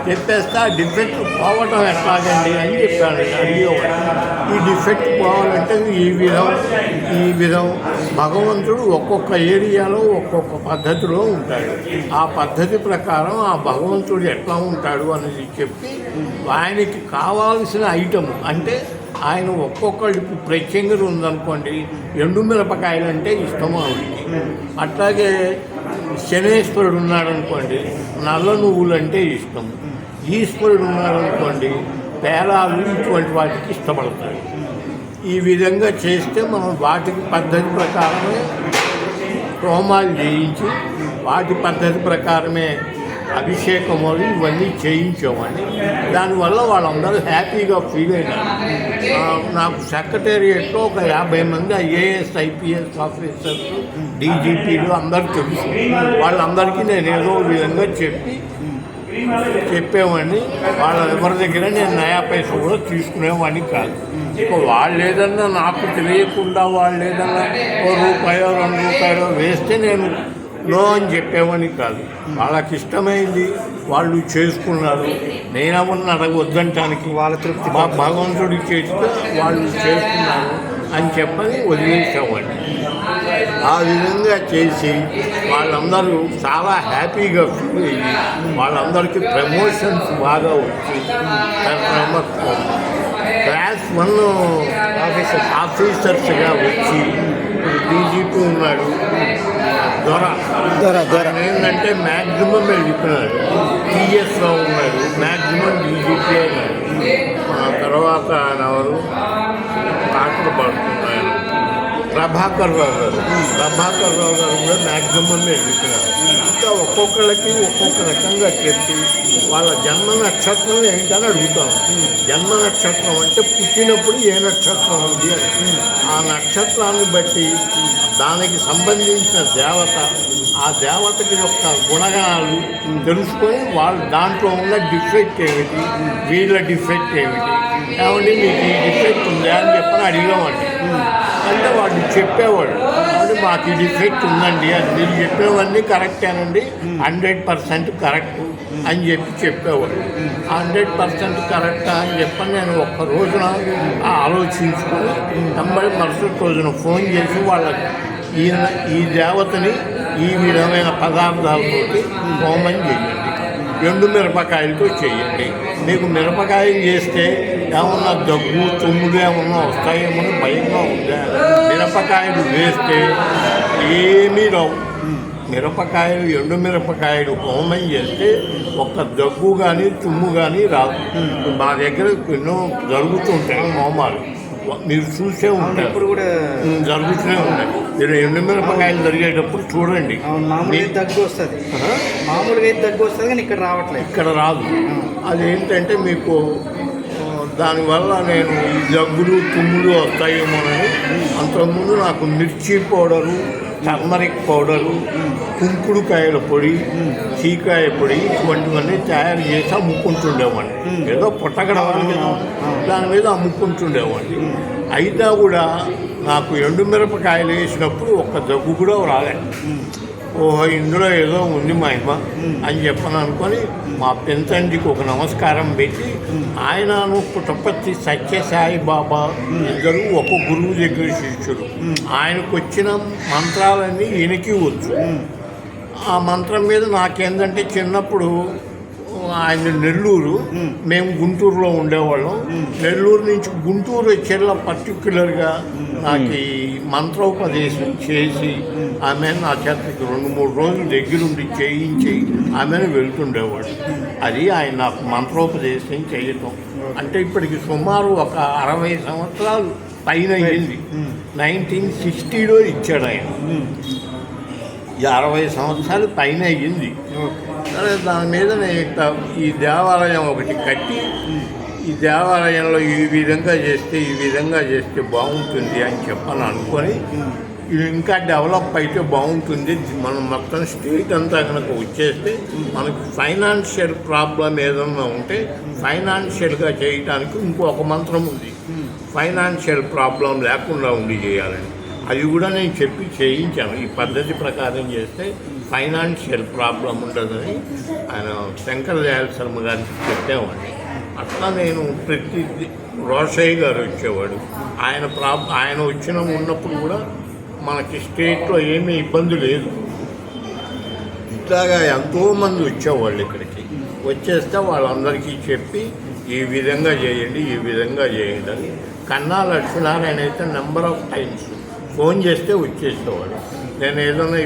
చెప్పేస్తే ఆ డిఫెక్ట్ పోవటం ఎట్లాగండి అని చెప్పాను. అడిగేవాడు ఈ డిఫెక్ట్ పోవాలంటే ఈ విధం భగవంతుడు ఒక్కొక్క ఏరియాలో ఒక్కొక్క పద్ధతిలో ఉంటాడు. ఆ పద్ధతి ప్రకారం ఆ భగవంతుడు ఎట్లా ఉంటాడు అనేది చెప్పి ఆయనకి కావాల్సిన ఐటమ్ అంటే ఆయన ఒక్కొక్కడికి ప్రత్యేకత ఉందనుకోండి, ఎండు మిరపకాయలు అంటే ఇష్టము ఆవిడకి. అట్లాగే శనేశ్వరుడు ఉన్నాడనుకోండి, నల్ల నువ్వులు అంటే ఇష్టం. ఈశ్వరుడు ఉన్నాడనుకోండి, పేలాలు ఇటువంటి వాటికి ఇష్టపడతాడు. ఈ విధంగా చేస్తే మనం వాటికి పద్ధతి ప్రకారమే హోమాలు చేయించి వాటి పద్ధతి ప్రకారమే అభిషేకములు ఇవన్నీ చేయించామండి. దానివల్ల వాళ్ళందరూ హ్యాపీగా ఫీల్ అయినారు. నాకు సెక్రటేరియట్లో ఒక 50 మంది ఐఏఎస్ ఐపీఎస్ ఆఫీసర్స్, డీజీపీలు అందరూ తెలుసు. వాళ్ళందరికీ నేను ఏదో విధంగా చెప్పేవాడిని. వాళ్ళ ఎవరి దగ్గర నేను నయా పైసా కూడా తీసుకునేవాడిని కాదు. ఇక వాళ్ళు ఏదన్నా నాకు తెలియకుండా వాళ్ళు ఏదన్నా ₹1 ₹2 వేస్తే నేను నో అని చెప్పేవని కాదు. వాళ్ళకి ఇష్టమైంది వాళ్ళు చేసుకున్నారు. నేనేమన్నా అడగొద్దంటానికి వాళ్ళ తృప్తి భగవంతుడి చేతితో వాళ్ళు చేసుకున్నారు అని చెప్పని వదిలేసేవాడిని. ఆ విధంగా చేసి వాళ్ళందరూ చాలా హ్యాపీగా ఫీల్ అయ్యి వాళ్ళందరికీ ప్రమోషన్స్ బాగా వచ్చి క్లాస్ 1 ఆఫీసర్స్గా వచ్చి డీజీపీ ఉన్నాడు, దొర ఏంటంటే మ్యాక్సిమం వెళ్ళిపోయినాడు. టీఎస్లో ఉన్నాడు, మ్యాక్సిమం డీజీపీ అయినాడు. తర్వాత ఎవరు పాటలు పాడుతున్నాడు, ప్రభాకర్ రావు గారు కూడా మ్యాక్సిమం ఎదుగుతున్నారు. ఇంకా ఒక్కొక్కళ్ళకి ఒక్కొక్క రకంగా చెప్పి వాళ్ళ జన్మ నక్షత్రం ఏంటని అడుగుతాం. జన్మ నక్షత్రం అంటే పుట్టినప్పుడు ఏ నక్షత్రం ఉంది అని, ఆ నక్షత్రాన్ని బట్టి దానికి సంబంధించిన దేవత, ఆ దేవతకి యొక్క గుణగణాలు తెలుసుకొని వాళ్ళు దాంట్లో ఉన్న డిఫెక్ట్ ఏమిటి, వీళ్ళ డిఫెక్ట్ ఏమిటి, ఏమంటే మీకు ఈ డిఫెక్ట్ ఉందా అని చెప్పని అడిగామండి. అంటే వాళ్ళు చెప్పేవాడు, అంటే మాకు ఈ డిఫెక్ట్ ఉందండి అని, మీరు చెప్పేవన్నీ కరెక్టేనండి, 100% కరెక్ట్ అని చెప్పేవాడు. 100% కరెక్టా అని చెప్పని నేను ఒక్క రోజున ఆలోచించుకొని వెంబడి మరుసటి రోజున ఫోన్ చేసి వాళ్ళకి ఈ దేవతని ఈ విధమైన పదార్థాలతోటి హోమం చేయండి, ఎండు మిరపకాయలతో చేయండి. మీకు మిరపకాయలు చేస్తే ఏమన్నా దగ్గు తుమ్ములు ఏమన్నా వస్తాయేమో భయంగా ఉందా? మిరపకాయలు వేస్తే ఏమీ రావు. మిరపకాయలు ఎండు మిరపకాయలు హోమం చేస్తే ఒక్క దగ్గు కానీ తుమ్ము కానీ రాదు. మా దగ్గర ఎన్నో జరుగుతుంటాయి హోమాలు, మీరు చూసే ఉంటారు, ఇప్పుడు కూడా జరుగుతూనే ఉన్నాయి. మీరు ఎండు మిరపకాయలు జరిగేటప్పుడు చూడండి. మామూలుగా దగ్గు వస్తుంది, మామూలుగా దగ్గు వస్తుంది కానీ ఇక్కడ రావట్లేదు, ఇక్కడ రాదు. అదేంటంటే మీకు దానివల్ల నేను ఈ దగ్గులు తుమ్ములు వస్తాయేమోనని అంతకుముందు నాకు మిర్చి పౌడరు, టర్మరిక్ పౌడరు, కుంకుడుకాయల పొడి, చీకాయ పొడి ఇటువంటివన్నీ తయారు చేసి అమ్ముకుంటుండేవాడిని. ఏదో పుట్టగడవాలి దాని మీద అమ్ముకుంటుండేవాడిని. అయినా కూడా నాకు ఎండు మిరపకాయలు వేసినప్పుడు ఒక్క దగ్గు కూడా రాలేదు. ఓహో, ఇందులో ఏదో ఉంది మహిమ అని చెప్పని అనుకొని మా పెంతండికి ఒక నమస్కారం పెట్టి, ఆయనను పుట్టపర్తి సత్యసాయి బాబా ఇద్దరు ఒక గురువు దగ్గర శిష్యుడు. ఆయనకు వచ్చిన మంత్రాలన్నీ ఈయనకి వచ్చు. ఆ మంత్రం మీద నాకేందంటే చిన్నప్పుడు ఆయన నెల్లూరు, మేము గుంటూరులో ఉండేవాళ్ళం. నెల్లూరు నుంచి గుంటూరు వచ్చేలా పర్టిక్యులర్గా నాకు ఈ మంత్రోపదేశం చేసి ఆమె నా చేతికి 2-3 రోజులు దగ్గరుండి చేయించి ఆమెను వెళ్తుండేవాడు. అది ఆయన నాకు మంత్రోపదేశం చేయటం. అంటే ఇప్పటికి సుమారు ఒక 60 సంవత్సరాలు పైన అయింది. 1960లో ఇచ్చాడు ఆయన. 60 సంవత్సరాలు పైన అయ్యింది. సరే, దాని మీద నేను ఈ దేవాలయం ఒకటి కట్టి, ఈ దేవాలయంలో ఈ విధంగా చేస్తే బాగుంటుంది అని చెప్పని అనుకొని, ఇది ఇంకా డెవలప్ అయితే బాగుంటుంది, మనం మొత్తం స్టేట్ అంతా కనుక వచ్చేస్తే మనకు ఫైనాన్షియల్ ప్రాబ్లం ఏదన్నా ఉంటే ఫైనాన్షియల్గా చేయటానికి ఇంకొక మంత్రం ఉంది, ఫైనాన్షియల్ ప్రాబ్లం లేకుండా ఉండి చేయాలని. అది కూడా నేను చెప్పి చేయించాను. ఈ పద్ధతి ప్రకారం చేస్తే ఫైనాన్షియల్ ప్రాబ్లం ఉండదని ఆయన శంకర దయాళ శర్మ గారికి చెప్పేవాడిని. అట్లా నేను ప్రతి రోషయ్య గారు వచ్చేవాడు. ఆయన ఉన్నప్పుడు కూడా మనకి స్టేట్లో ఏమీ ఇబ్బంది లేదు. ఇట్లాగా ఎంతోమంది వచ్చేవాళ్ళు ఇక్కడికి. వచ్చేస్తే వాళ్ళందరికీ చెప్పి ఈ విధంగా చేయండి అని. కన్నా లక్ష్మీనారాయణ అయితే నెంబర్ ఆఫ్ టైమ్స్ ఫోన్ చేస్తే వచ్చేసేవాడు. నేను ఏదైనా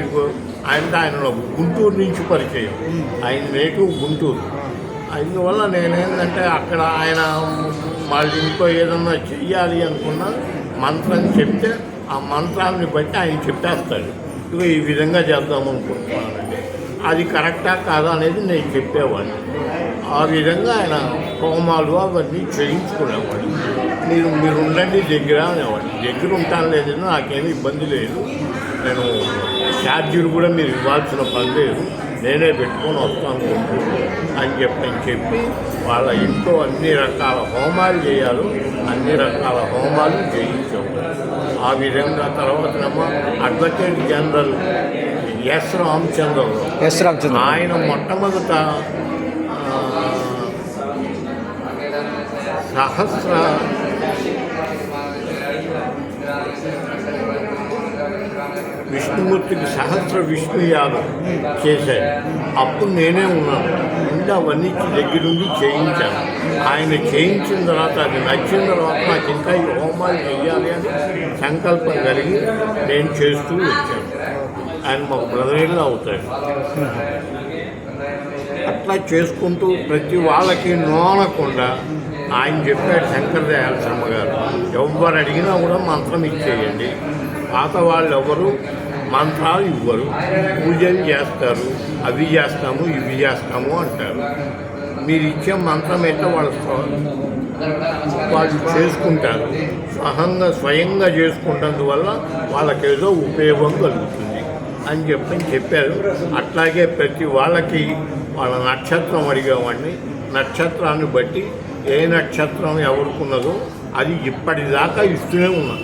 ఆయన గుంటూరు నుంచి పరిచయం, ఆయన నేటివ్ గుంటూరు. అందువల్ల నేనేంటంటే అక్కడ ఆయన వాళ్ళ ఇంట్లో ఏదన్నా చెయ్యాలి అనుకున్నా మంత్రం చెప్తే ఆ మంత్రాన్ని బట్టి ఆయన చెప్పేస్తాడు, ఇక ఈ విధంగా చేద్దాం అనుకుంటున్నానండి, అది కరెక్టా కాదా అనేది నేను చెప్పేవాడిని. ఆ విధంగా ఆయన హోమాలు అవన్నీ చేయించుకునేవాడు. మీరు ఉండండి దగ్గర అనేవాడు. దగ్గర ఉంటాను లేదని నాకేమీ ఇబ్బంది లేదు, నేను ఛార్జీలు కూడా మీరు ఇవ్వాల్సిన పని లేదు, నేనే పెట్టుకొని వస్తాను అని చెప్పి వాళ్ళ ఇంట్లో అన్ని రకాల హోమాలు చేయాలో అన్ని రకాల హోమాలు చేయించాము. ఆ విధంగా తర్వాతనేమో అడ్వకేట్ జనరల్ ఎస్ రామచంద్రరావు ఆయన మొట్టమొదట విష్ణుమూర్తికి సహస్ర విష్ణు యాగం చేశారు. అప్పుడు నేనే ఉన్నాను, ఇంకా అవన్నీ దగ్గరుండి చేయించాను. ఆయన చేయించిన తర్వాత అది నచ్చిన తర్వాత నాకు ఇంకా ఈ హోమాలు చెయ్యాలి అని సంకల్పం కలిగి నేను చేస్తూ వచ్చాను. ఆయన మాకు బ్రదర్గా అవుతాడు. అట్లా చేసుకుంటూ ప్రతి వాళ్ళకి నోనకుండా ఆయన చెప్పాడు శంకర దయాళ శర్మ గారు, ఎవరు అడిగినా కూడా మంత్రం ఇచ్చేయండి, పాత వాళ్ళు ఎవరు మంత్రాలు ఇవ్వరు, పూజలు చేస్తారు, అవి చేస్తాము ఇవి చేస్తాము అంటారు. మీరు ఇచ్చే మంత్రం అయితే వాళ్ళు చేసుకుంటారు. స్వయంగా చేసుకుంటందువల్ల వాళ్ళకేదో ఉపయోగం కలుగుతుంది అని చెప్పారు. అట్లాగే ప్రతి వాళ్ళకి వాళ్ళ నక్షత్రం అడిగామండి. నక్షత్రాన్ని బట్టి ఏ నక్షత్రం ఎవరుకున్నదో అది ఇప్పటిదాకా ఇస్తూనే ఉన్నాం.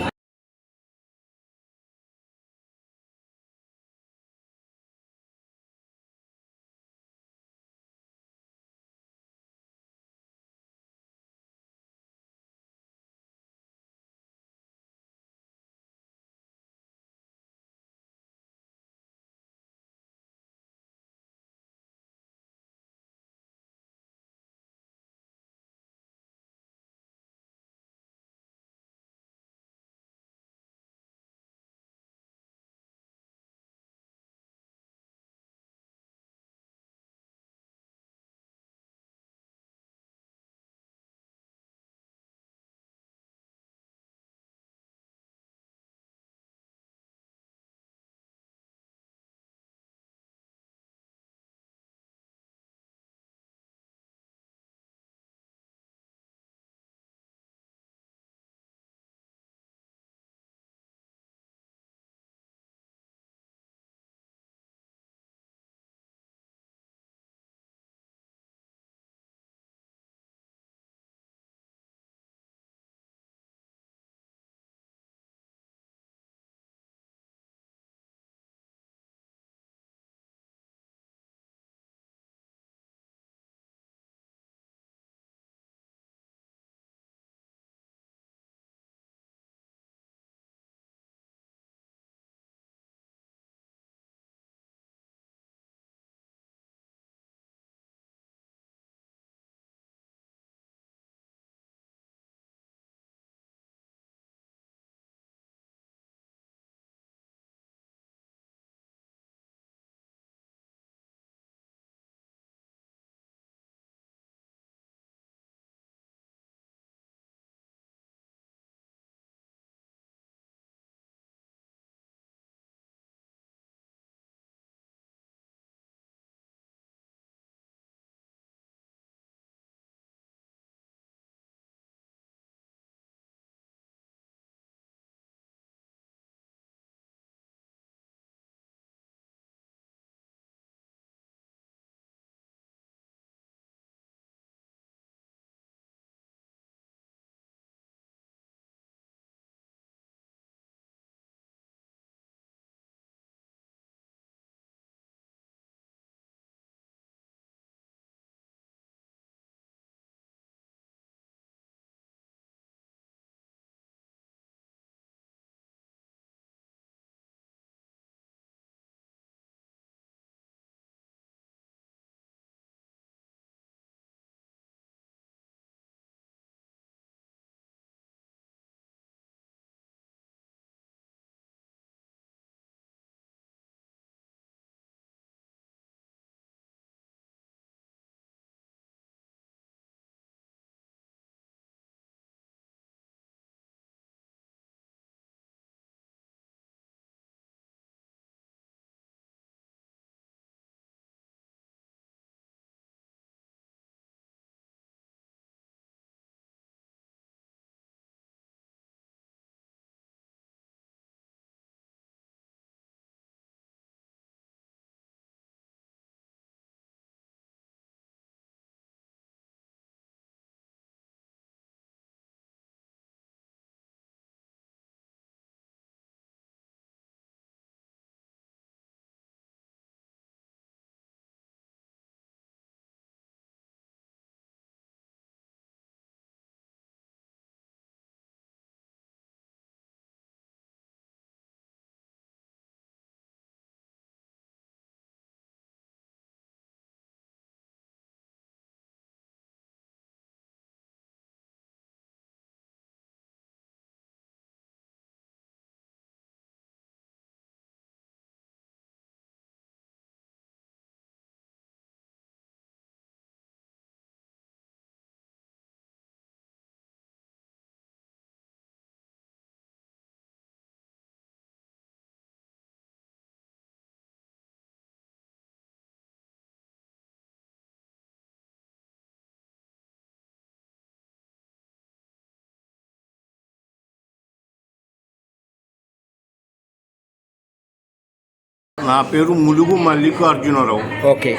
నా పేరు ములుగు మల్లికార్జునరావు. ఓకే.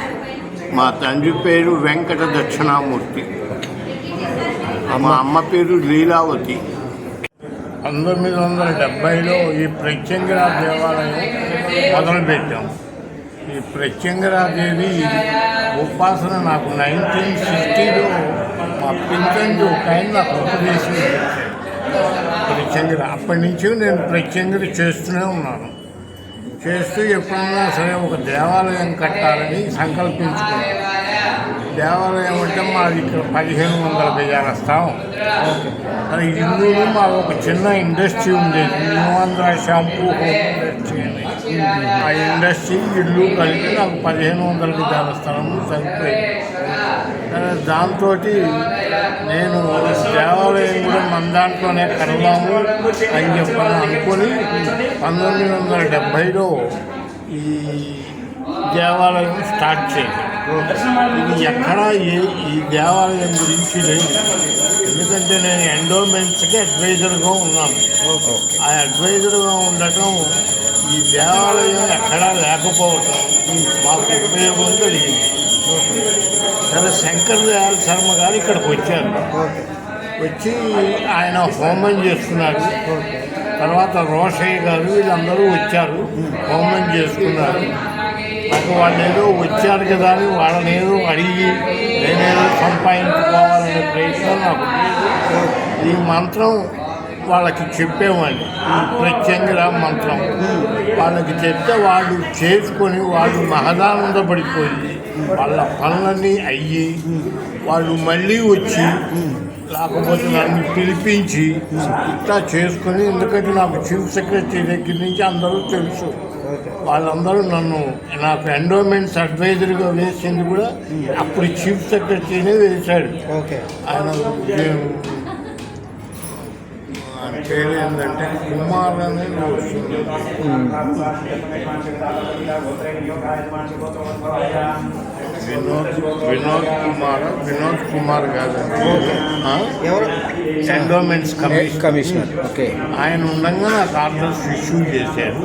మా తండ్రి పేరు వెంకట దక్షిణామూర్తి. మా అమ్మ పేరు లీలావతి. 1970లో ఈ ప్రత్యంగిరా దేవాలయం మొదలుపెట్టాం. ఈ ప్రత్యంగిరాదేవి ఉపాసన నాకు 1960లో మా పింఛన్లు ఒక ఆయన నాకు ఉపదేశం ప్రత్యంగిర. అప్పటి నుంచి నేను ప్రత్యంగిర చేస్తూనే ఉన్నాను. చేస్తూ ఎప్పుడన్నా సరే ఒక దేవాలయం కట్టాలని సంకల్పించుకున్నాను. దేవాలయం అంటే మాది ఇక్కడ 1500 గజాల స్థలం. అది ఇందులో మాకు ఒక చిన్న ఇండస్ట్రీ ఉండేది, న్యూఆంధ్ర షాంపూ హోమ్ ఇండస్ట్రీ అని. ఆ ఇండస్ట్రీ ఇల్లు కలిపి నాకు 1500 గజాల స్థలం సరిపోయింది. దాంతో నేను దేవాలయం కూడా మన దాంట్లోనే కడదాము అని చెప్పని అనుకొని 1970లో ఈ దేవాలయం స్టార్ట్ చేశాను. ఇది ఎక్కడా ఈ దేవాలయం గురించి లేదు. ఎందుకంటే నేను ఎండోమెంట్స్కి అడ్వైజర్గా ఉన్నాను. ఆ అడ్వైజర్గా ఉండటం ఈ దేవాలయం ఎక్కడా లేకపోవటం మాకు ఉపయోగం కలిగింది. సరే, శంకర్ దయాళ్ శర్మ గారు ఇక్కడికి వచ్చారు. వచ్చి ఆయన హోమం చేస్తున్నారు. తర్వాత రోషయ్య గారు వీళ్ళందరూ వచ్చారు, హోమం చేసుకున్నారు. నాకు వాళ్ళు ఏదో వచ్చారు కదా అని వాళ్ళని ఏదో అడిగి నేనేదో సంపాదించుకోవాలనే ప్రయత్నం నాకు. ఈ మంత్రం వాళ్ళకి చెప్పేవాడిని, ఈ ప్రత్యంగిరా మంత్రం వాళ్ళకి చెప్తే వాళ్ళు చేసుకొని వాళ్ళు మహదానందపడిపోయి వాళ్ళ పనులన్నీ అయ్యి వాళ్ళు మళ్ళీ వచ్చి లేకపోతే నన్ను పిలిపించి ఇట్లా చేసుకొని, ఎందుకంటే నాకు చీఫ్ సెక్రటరీ దగ్గర నుంచి అందరూ తెలుసు. వాళ్ళందరూ నాకు ఎండోమెంట్స్ అడ్వైజర్గా వేసింది కూడా అప్పుడు చీఫ్ సెక్రటరీనే వేశాడు. ఆయన పేరు ఏంటంటే కుమార్ అనేది వస్తుంది. వినోద్ కుమార్ కాదండి, ఎండోమెంట్స్ కమిషనర్. ఓకే. ఆయన ఉండగా నాకు ఆర్డర్స్ ఇష్యూ చేశారు.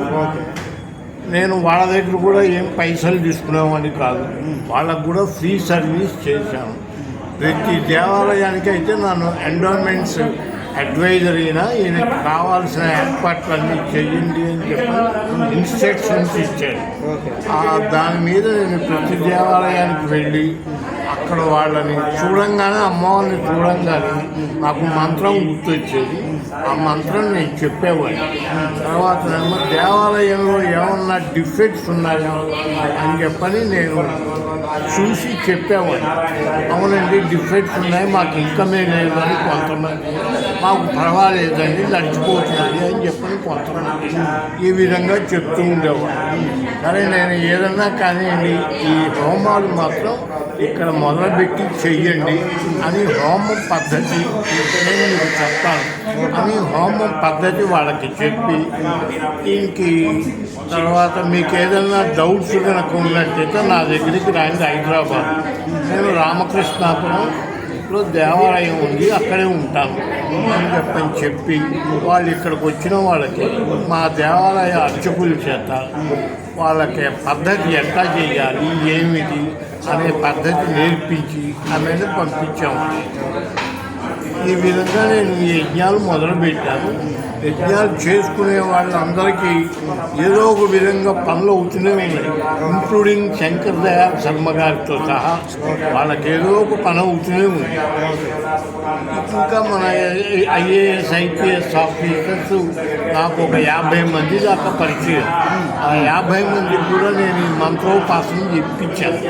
నేను వాళ్ళ దగ్గర కూడా ఏం పైసలు తీసుకునేవాడిని కాదు, వాళ్ళకు కూడా ఫ్రీ సర్వీస్ చేశాను. ప్రతి దేవాలయానికి అయితే నన్ను ఎండోమెంట్స్ అడ్వైజర్ అయినా ఈయనకి కావాల్సిన ఏర్పాట్లన్నీ చెయ్యండి అని చెప్పి ఇన్స్ట్రక్షన్స్ ఇచ్చాడు. దాని మీద నేను ప్రతి దేవాలయానికి వెళ్ళి అక్కడ వాళ్ళని చూడంగానే, అమ్మవారిని చూడంగానే నాకు మంత్రం గుర్తొచ్చేది. ఆ మంత్రం నేను చెప్పేవాడిని. తర్వాత దేవాలయంలో ఏమన్నా డిఫెక్ట్స్ ఉన్నాయో అని చెప్పని నేను చూసి చెప్పేవాడిని. అవునండి, డిఫెక్ట్స్ ఉన్నాయి, మాకు ఇన్కమే లేదు అని కొంతమంది, మాకు పర్వాలేదండి నడిచిపోతున్నది అని చెప్పని కొంతమంది ఈ విధంగా చెప్తూ ఉండేవాడు. సరే, నేను ఏదన్నా కానివ్వండి, ఈ హోమాలు మాత్రం ఇక్కడ మొదలుపెట్టి చెయ్యండి అని హోమం పద్ధతి నేను మీకు చెప్తాను అని హోమం పద్ధతి వాళ్ళకి చెప్పి, దీనికి తర్వాత మీకు ఏదైనా డౌట్స్ కనుక ఉన్నట్టయితే నా దగ్గరికి రాండి హైదరాబాద్. నేను రామకృష్ణాపురంలో దేవాలయం ఉంది, అక్కడే ఉంటాను అని చెప్పి వాళ్ళు ఇక్కడికి వచ్చిన వాళ్ళకి మా దేవాలయ అర్చకుల చేత వాళ్ళకి పద్ధతి ఎట్లా చేయాలి, ఏమిటి అనే పద్ధతి నేర్పించి అనేది పంపించాము. ఈ విధంగా నేను ఈ యజ్ఞాలు మొదలుపెట్టాను. యజ్ఞాలు చేసుకునే వాళ్ళందరికీ ఏదో ఒక విధంగా పనులు అవుతూనే ఉన్నాయి, ఇంక్లూడింగ్ శంకర్ దయాళ్ శర్మ గారితో సహా వాళ్ళకి ఏదో ఒక పని అవుతూనే ఉంది. ఇంకా మన ఐఏఎస్ ఐపీఎస్ ఆఫీసర్స్ నాకు ఒక 50 మంది దాకా పరిచయం. ఆ 50 మందికి కూడా నేను ఈ మంత్రోపాసన ఇప్పించాను.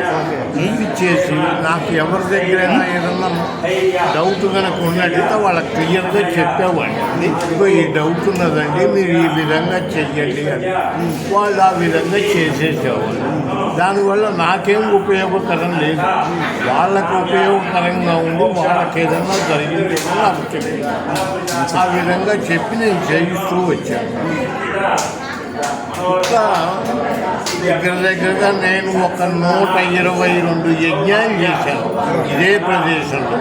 ఇప్పించేసి నాకు ఎవరి దగ్గరైనా ఏదన్నా డౌట్ కనుక ఉన్నట్టయితే వాళ్ళకి క్లియర్గా చెప్పేవాడిని, ఈ డౌట్ ఉన్నదండి, మీరు ఈ విధంగా చెయ్యండి అని. వాళ్ళు ఆ విధంగా చేసేసేవాళ్ళు. దానివల్ల నాకేం ఉపయోగకరం లేదు, వాళ్ళకు ఉపయోగకరంగా ఉండి వాళ్ళకి ఏదైనా జరిగింది నాకు చెప్పి ఆ విధంగా చెప్పి నేను చేయిస్తూ వచ్చాను. ఇంకా దగ్గరగా నేను ఒక 122 యజ్ఞాలు చేశాను ఇదే ప్రదేశంలో.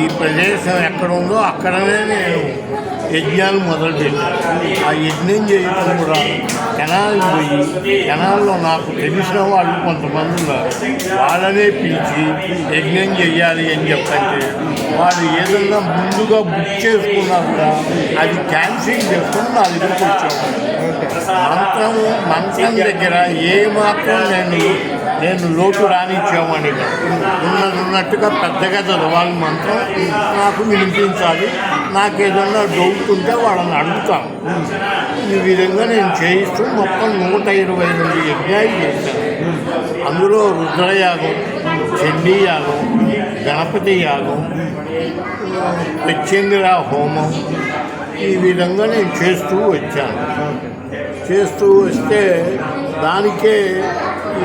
ఈ ప్రదేశం ఎక్కడ ఉందో అక్కడనే నేను యజ్ఞాలు మొదలుపెట్టాను. ఆ యజ్ఞం చేయడం కూడా కెనాల్కి పోయి కెనాల్లో నాకు తెలిసిన వాళ్ళు కొంతమంది ఉన్నారు, వాళ్ళనే పిలిచి యజ్ఞం చెయ్యాలి అని చెప్పంటే వాళ్ళు ఏదన్నా ముందుగా బుక్ చేసుకున్నా కూడా అది క్యాన్సిల్ చేసుకుని నా దగ్గరికి వచ్చేవాళ్ళు. మంత్రం దగ్గర ఏ మాత్రం నేను లోటు రానిచ్చామని ఉన్నట్టుగా పెద్దగా చదవాలి మంత్రం, నాకు వినిపించాలి, నాకు ఏదన్నా డౌట్ ఉంటే వాళ్ళని అడుగుతాను. ఈ విధంగా నేను చేయిస్తూ మొత్తం 122 యజ్ఞాలు చేశాను. అందులో రుద్రయాగం, చండీ యాగం, గణపతి యాగం, ప్రత్యంగిర హోమం, ఈ విధంగా నేను చేస్తూ వచ్చాను. చేస్తూ వస్తే దానికే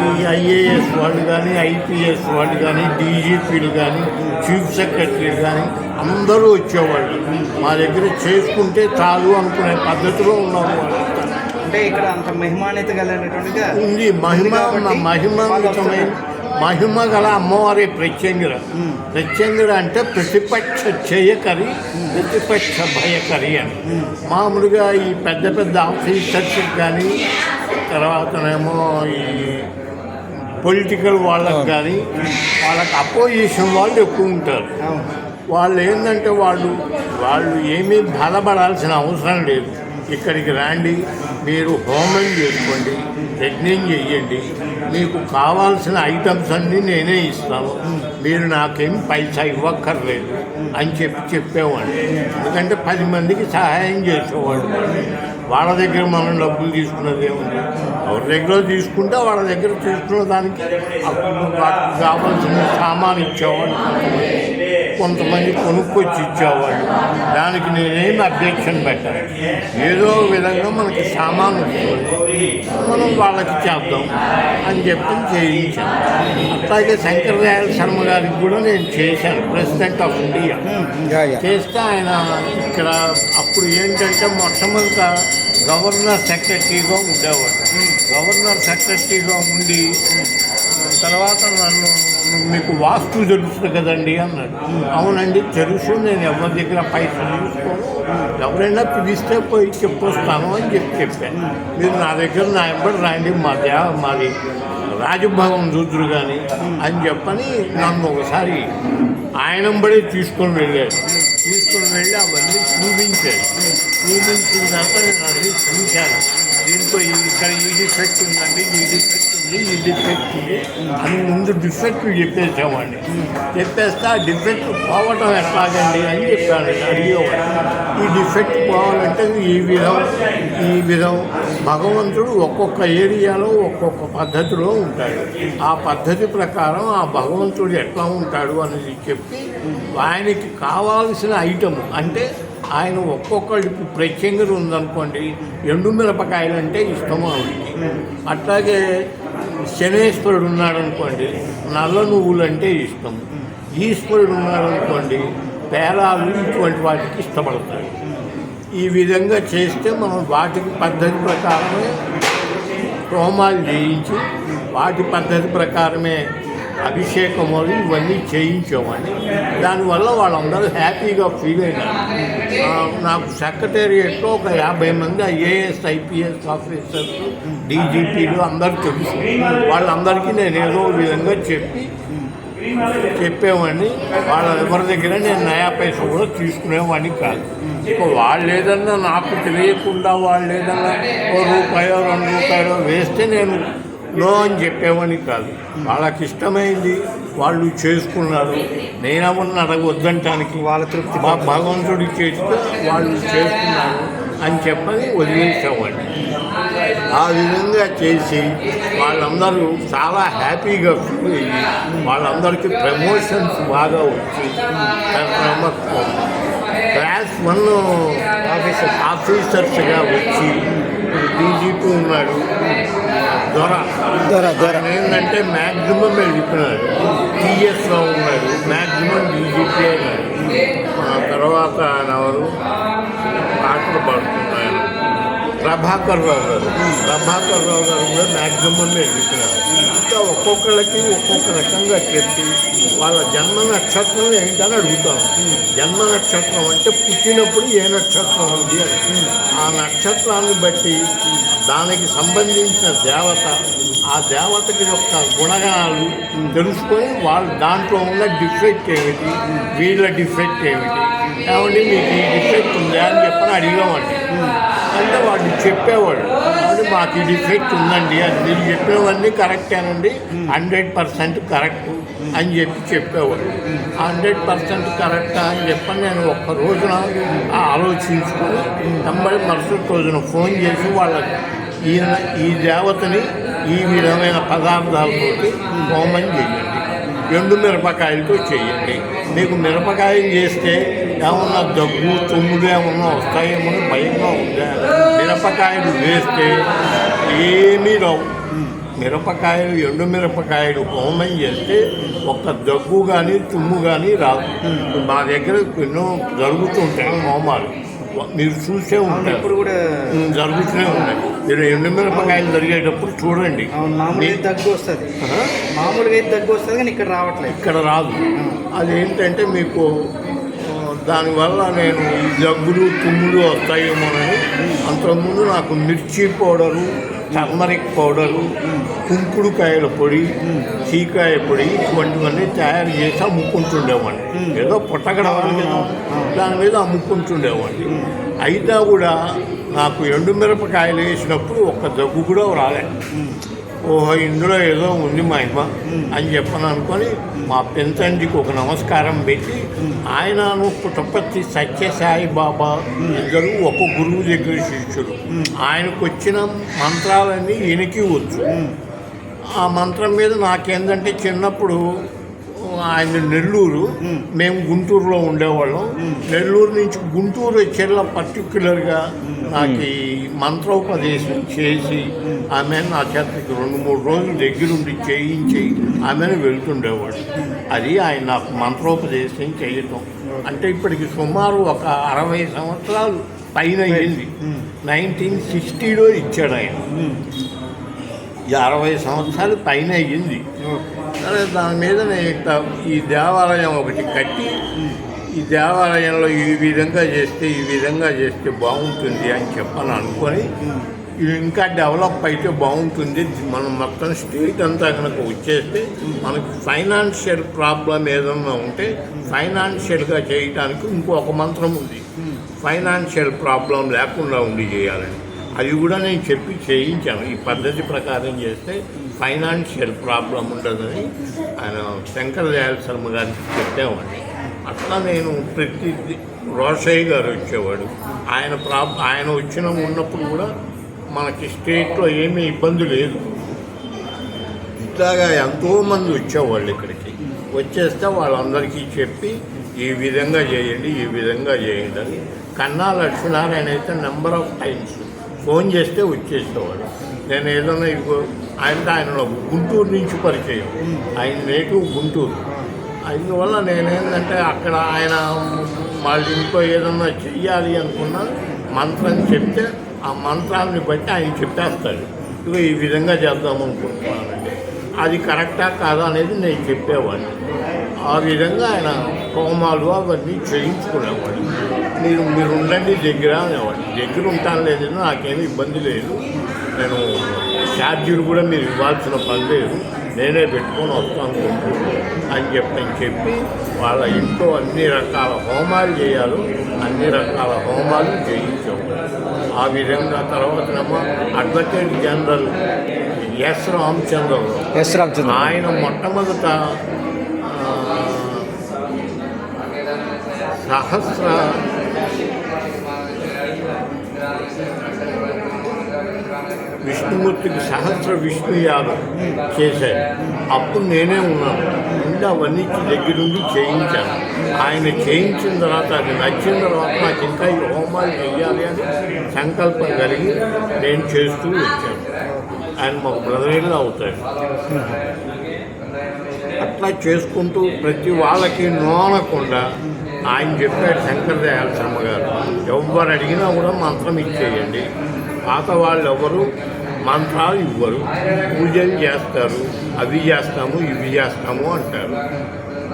ఈ ఐఏఎస్ వాళ్ళు కానీ, ఐపీఎస్ వాళ్ళు కానీ, డీజీపీలు కానీ, చీఫ్ సెక్రటరీలు కానీ అందరూ వచ్చేవాళ్ళు. మా దగ్గర చేసుకుంటే చాలు అనుకునే పద్ధతిలో ఉన్నారు వాళ్ళు. అంటే ఇక్కడ అంత మహిమాన్విత కలిగినటువంటిగా ఉంది. మహిమ గల అమ్మవారి ప్రత్యంగిర. ప్రత్యంగిర అంటే ప్రతిపక్ష చేయకరి, ప్రతిపక్ష భయకరి అని. మామూలుగా ఈ పెద్ద పెద్ద ఆఫీసర్స్కి కానీ, తర్వాతనేమో ఈ పొలిటికల్ వాళ్ళకి కానీ వాళ్ళకి అపోజిషన్ వాళ్ళు ఎక్కువ ఉంటారు. వాళ్ళు ఏంటంటే వాళ్ళు ఏమీ బాధపడాల్సిన అవసరం లేదు. ఇక్కడికి రండి, మీరు హోమం చేసుకోండి, యజ్ఞం చెయ్యండి, మీకు కావాల్సిన ఐటమ్స్ అన్నీ నేనే ఇస్తాను, మీరు నాకేం పైసా ఇవ్వక్కర్లేదు అని చెప్పేవాడు. ఎందుకంటే 10 మందికి సహాయం చేసేవాడు. వాళ్ళ దగ్గర మనం డబ్బులు తీసుకున్నది ఏముంది, ఎవరి దగ్గర తీసుకుంటే వాళ్ళ దగ్గర తీసుకున్న దానికి వాటికి కావాల్సిన సామాన్ ఇచ్చేవాడు. కొంతమంది కొనుక్కొచ్చి ఇచ్చేవాళ్ళు. దానికి నేనేమి అబ్జెక్షన్ పెట్టాను. ఏదో విధంగా మనకి సామాను వస్తుంది, మనం వాళ్ళకి చేద్దాం అని చెప్పి చేయించాను. అట్లాగే శంకరదయాళ శర్మ గారికి కూడా నేను చేశాను, ప్రెసిడెంట్ ఆఫ్ ఇండియా. చేస్తే ఆయన ఇక్కడ అప్పుడు ఏంటంటే మొట్టమొదట గవర్నర్ సెక్రటరీగా ఉండేవాడు. గవర్నర్ సెక్రటరీగా ఉండి తర్వాత నన్ను, మీకు వాస్తు తెలుస్తుంది కదండి అన్నాడు. అవునండి తెలుసు, నేను ఎవరి దగ్గర పైసలు తీసుకోను, ఎవరైనా పిలిస్తే పోయి చెప్పొస్తాను అని చెప్పాను. మీరు నా దగ్గర నా ఎంబడి రాండి, మాది రాజభవన్ చూద్దురు కానీ అని చెప్పని నన్ను ఒకసారి ఆయనంబడే తీసుకొని వెళ్ళాడు. అవన్నీ చూపించాడు. చూపించిన తర్వాత నేను అన్నీ చూశాను. దీంట్లో ఇక్కడ ఈ డిఫెక్ట్ ఉందండి, ఈ డిఫెక్ట్ ఉంది, ఈ డిఫెక్ట్ ఉంది అని ముందు డిఫెక్ట్లు చెప్పేసామండి. చెప్పేస్తే ఆ డిఫెక్ట్ పోవటం ఎట్లాగండి అని చెప్పాను. అడిగేవాడు ఈ డిఫెక్ట్ పోవాలంటే ఈ విధం భగవంతుడు ఒక్కొక్క ఏరియాలో ఒక్కొక్క పద్ధతిలో ఉంటాడు. ఆ పద్ధతి ప్రకారం ఆ భగవంతుడు ఎట్లా ఉంటాడు అనేది చెప్పి ఆయనకి కావాల్సిన ఐటమ్ అంటే ఆయన ఒక్కొక్కరికి ప్రత్యేకత ఉందనుకోండి, ఎండు మిరపకాయలు అంటే ఇష్టము ఆవిడకి. అట్లాగే శనేశ్వరుడు ఉన్నాడనుకోండి, నల్ల నువ్వులు అంటే ఇష్టం. ఈశ్వరుడు ఉన్నాడనుకోండి, పేలాలు ఇటువంటి వాటికి ఇష్టపడతాడు. ఈ విధంగా చేస్తే మనం వాటికి పద్ధతి ప్రకారమే హోమాలు చేయించి వాటి పద్ధతి ప్రకారమే అభిషేకము ఇవన్నీ చేయించామండి. దానివల్ల వాళ్ళందరూ హ్యాపీగా ఫీల్ అయినారు. నాకు సెక్రటేరియట్లో ఒక 50 మంది ఐఏఎస్ ఐపీఎస్ ఆఫీసర్స్, డీజీపీలు అందరూ తెలుసు. వాళ్ళందరికీ నేను ఏదో విధంగా చెప్పేవాడిని. వాళ్ళ ఎవరి దగ్గర నేను నయా పైసా కూడా తీసుకునేవాడిని కాదు. వాళ్ళు ఏదన్నా నాకు తెలియకుండా వాళ్ళు ఏదన్నా ₹1 ₹2 వేస్తే నేను నో అని చెప్పేవాడిని కాదు. వాళ్ళకి ఇష్టమైంది వాళ్ళు చేసుకున్నారు, నేనేమన్నా అడగొద్దంటానికి వాళ్ళ తృప్తి భగవంతుడి చేస్తే వాళ్ళు చేసుకున్నారు అని చెప్పని వదిలేసేవాడిని. ఆ విధంగా చేసి వాళ్ళందరూ చాలా హ్యాపీగా ఫీల్ అయ్యి వాళ్ళందరికీ ప్రమోషన్స్ బాగా వచ్చి క్లాస్ 1 ఆఫీసర్స్గా వచ్చి డీజీపీ ఉన్నాడు, దొర ఏంటంటే మ్యాక్సిమం వెళ్ళిపోయినాడు. టీఎస్లో ఉన్నాడు, మ్యాక్సిమం డీజీపీ అయినాడు. తర్వాత ఎవరు పాటలు పాడుతున్నాడు. ప్రభాకర్ రావు గారు కూడా మ్యాక్సిమం నేను చెప్పినాను. ఇంకా ఒక్కొక్కళ్ళకి ఒక్కొక్క రకంగా చెప్పి వాళ్ళ జన్మ నక్షత్రం ఏంటని అడుగుతాను. జన్మ నక్షత్రం అంటే పుట్టినప్పుడు ఏ నక్షత్రం ఉంది అని, ఆ నక్షత్రాన్ని బట్టి దానికి సంబంధించిన దేవత, ఆ దేవతకి యొక్క గుణగణాలు తెలుసుకొని వాళ్ళు దాంట్లో ఉన్న డిఫెక్ట్ ఏమిటి, వీళ్ళ డిఫెక్ట్ ఏమిటి, కాబట్టి మీకు ఈ డిఫెక్ట్ ఉందా అని చెప్పని అడిగామండి. అంటే వాళ్ళు చెప్పేవాడు, కాబట్టి మాకు ఈ డిఫెక్ట్ ఉందండి అని, మీరు చెప్పేవన్నీ కరెక్టేనండి, 100% కరెక్ట్ అని చెప్పేవాడు. 100% కరెక్టా అని చెప్పని నేను ఒక్క రోజున ఆలోచించుకొని వెంబడి మరుసటి రోజున ఫోన్ చేసి వాళ్ళకి ఈ దేవతని ఈ విధమైన పదార్థాలతోటి హోమం చేయండి, ఎండు మిరపకాయలతో చేయండి. మీకు మిరపకాయలు చేస్తే ఏమన్నా దగ్గు తుమ్ములు ఏమన్నా వస్తాయేమో భయంగా ఉందా? మిరపకాయలు వేస్తే ఏమీ రావు. మిరపకాయలు ఎండు మిరపకాయలు హోమం చేస్తే ఒక్క దగ్గు కానీ తుమ్ము కానీ రాదు. మా దగ్గర ఎన్నో జరుగుతుంటాయి హోమాలు, మీరు చూసే ఉంటారు, ఇప్పుడు కూడా జరుగుతూనే ఉన్నాయి. మీరు ఎండు మిరపకాయలు జరిగేటప్పుడు చూడండి. మామూలుగా దగ్గు వస్తుంది, మామూలుగా అయితే దగ్గు వస్తుంది కానీ ఇక్కడ రావట్లేదు, ఇక్కడ రాదు. అదేంటంటే మీకు దానివల్ల నేను ఈ దగ్గులు తుమ్ములు వస్తాయేమోనని అంతకుముందు నాకు మిర్చి పౌడరు, టర్మరిక్ పౌడరు, కుంకుడుకాయల పొడి, చీకాయ పొడి ఇటువంటివన్నీ తయారు చేసి అమ్ముకుంటుండేవాడిని. ఏదో పుట్టగడవాలి దాని మీద అమ్ముకుంటుండేవాడిని. అయినా కూడా నాకు ఎండు మిరపకాయలు వేసినప్పుడు ఒక్క దగ్గు కూడా రాలేదు. ఓహో, ఇందులో ఏదో ఉంది మహిమ అని చెప్పని అనుకొని మా పెంతండికి ఒక నమస్కారం పెట్టి, ఆయనను పుట్టపర్తి సత్యసాయి బాబా ఇద్దరు ఒక గురువు దగ్గర శిష్యుడు. ఆయనకు వచ్చిన మంత్రాలన్నీ ఈయనకి వచ్చు. ఆ మంత్రం మీద నాకేందంటే చిన్నప్పుడు ఆయన నెల్లూరు, మేము గుంటూరులో ఉండేవాళ్ళం. నెల్లూరు నుంచి గుంటూరు వచ్చేలా పర్టిక్యులర్గా నాకు ఈ మంత్రోపదేశం చేసి ఆమె నా చేతికి 2-3 రోజులు దగ్గరుండి చేయించి ఆమెను వెళ్తుండేవాడు. అది ఆయన నాకు మంత్రోపదేశం చేయటం. అంటే ఇప్పటికి సుమారు ఒక 60 సంవత్సరాలు పైన అయింది. 1960లో ఇచ్చాడు ఆయన. 60 సంవత్సరాలు పైన అయ్యింది. సరే, దాని మీద నేను ఈ దేవాలయం ఒకటి కట్టి, ఈ దేవాలయంలో ఈ విధంగా చేస్తే బాగుంటుంది అని చెప్పని అనుకొని, ఇవి ఇంకా డెవలప్ అయితే బాగుంటుంది, మనం మొత్తం స్టేట్ అంతా కనుక వచ్చేస్తే మనకి ఫైనాన్షియల్ ప్రాబ్లం ఏదన్నా ఉంటే ఫైనాన్షియల్గా చేయడానికి ఇంకొక మంత్రం ఉంది, ఫైనాన్షియల్ ప్రాబ్లం లేకుండా ఉండి చేయాలని. అది కూడా నేను చెప్పి చేయించాను. ఈ పద్ధతి ప్రకారం చేస్తే ఫైనాన్షియల్ ప్రాబ్లం ఉండదని ఆయన శంకర దయాళ శర్మ గారికి చెప్పేవాడిని. అట్లా నేను ప్రతి రోషయ్య గారు వచ్చేవాడు. ఆయన ఉన్నప్పుడు కూడా మనకి స్టేట్లో ఏమీ ఇబ్బంది లేదు. ఇట్లాగా ఎంతోమంది వచ్చేవాళ్ళు ఇక్కడికి. వచ్చేస్తే వాళ్ళందరికీ చెప్పి ఈ విధంగా చేయండి అని. కన్నా లక్ష్మీనారాయణ అయితే నెంబర్ ఆఫ్ టైమ్స్ ఫోన్ చేస్తే వచ్చేసేవాడు. నేను ఏదైనా ఆయన గుంటూరు నుంచి పరిచయం, ఆయన నేటివ్ గుంటూరు. అందువల్ల నేనేంటంటే అక్కడ ఆయన వాళ్ళ ఇంట్లో ఏదన్నా చెయ్యాలి అనుకున్నా మంత్రం చెప్తే ఆ మంత్రాన్ని బట్టి ఆయన చెప్పేస్తాడు, ఇక ఈ విధంగా చేద్దాం అనుకుంటున్నానండి, అది కరెక్టా కాదా అనేది నేను చెప్పేవాడిని. ఆ విధంగా ఆయన హోమాలు అవన్నీ చేయించుకునేవాడు. మీరు ఉండండి దగ్గర అనేవాడు. దగ్గర ఉంటాను లేదు, నాకేమీ ఇబ్బంది లేదు, నేను ఛార్జీలు కూడా మీరు ఇవ్వాల్సిన పని లేదు, నేనే పెట్టుకొని వస్తాను అని చెప్పి వాళ్ళ ఇంట్లో అన్ని రకాల హోమాలు చేయాలి, అన్ని రకాల హోమాలు చేయించాము. ఆ విధంగా తర్వాతనేమో అడ్వకేట్ జనరల్ ఎస్ రామచంద్రరావు ఆయన మొట్టమొదట విష్ణుమూర్తికి సహస్ర విష్ణు యాగం చేశారు. అప్పుడు నేనే ఉన్నాను, ఇంకా అవన్నీ దగ్గరుండి చేయించాను. ఆయన చేయించిన తర్వాత అది నచ్చిన తర్వాత నాకు ఇంకా ఈ హోమాలు చెయ్యాలి అని సంకల్పం కలిగి నేను చేస్తూ వచ్చాను. ఆయన మాకు బ్రదర్గా అవుతాడు. అట్లా చేసుకుంటూ ప్రతి వాళ్ళకి నోనకుండా ఆయన చెప్పాడు శంకర దయాళ శర్మ గారు, ఎవరు అడిగినా కూడా మంత్రం ఇచ్చేయండి, పాత వాళ్ళు ఎవరు మంత్రాలు ఇవ్వరు, పూజలు చేస్తారు, అవి చేస్తాము ఇవి చేస్తాము అంటారు.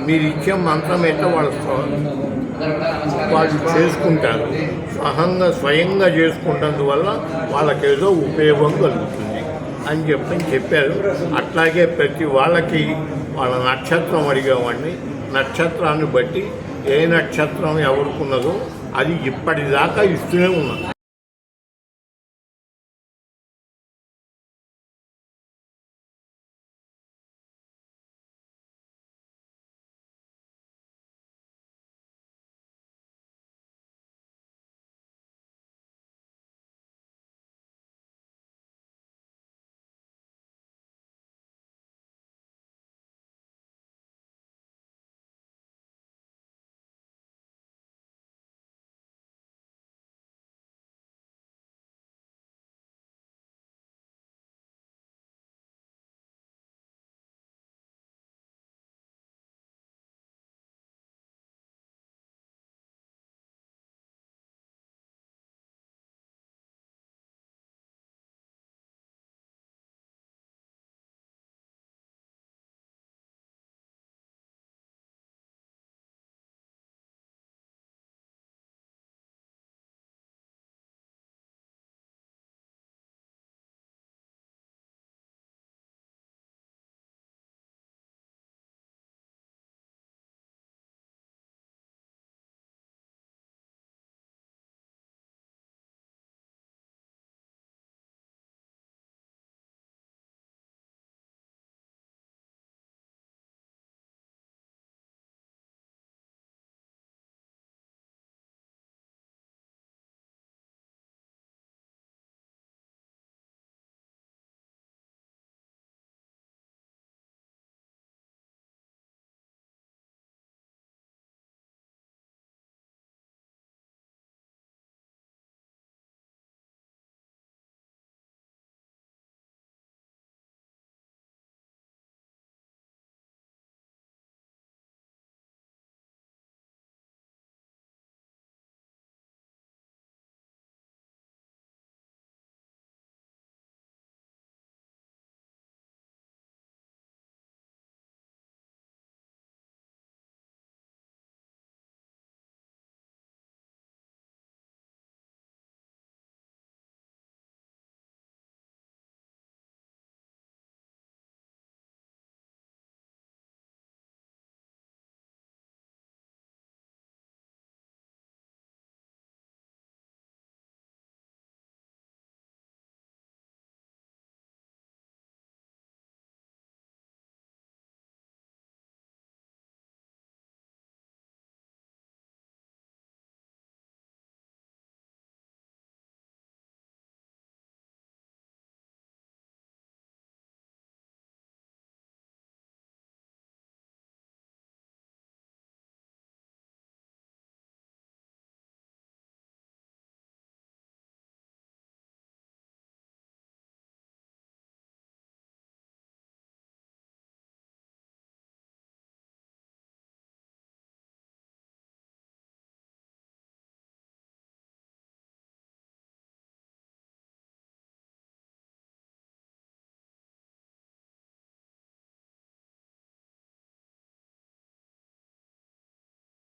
మీరు ఇచ్చే మంత్రం అయితే వాళ్ళు చేసుకుంటారు, స్వయంగా చేసుకుంటందువల్ల వాళ్ళకేదో ఉపయోగం కలుగుతుంది అని చెప్పారు. అట్లాగే ప్రతి వాళ్ళకి వాళ్ళ నక్షత్రం అడిగేవాడిని, నక్షత్రాన్ని బట్టి ఏ నక్షత్రం ఎవరుకున్నదో అది ఇప్పటిదాకా ఇస్తూనే ఉన్నాను.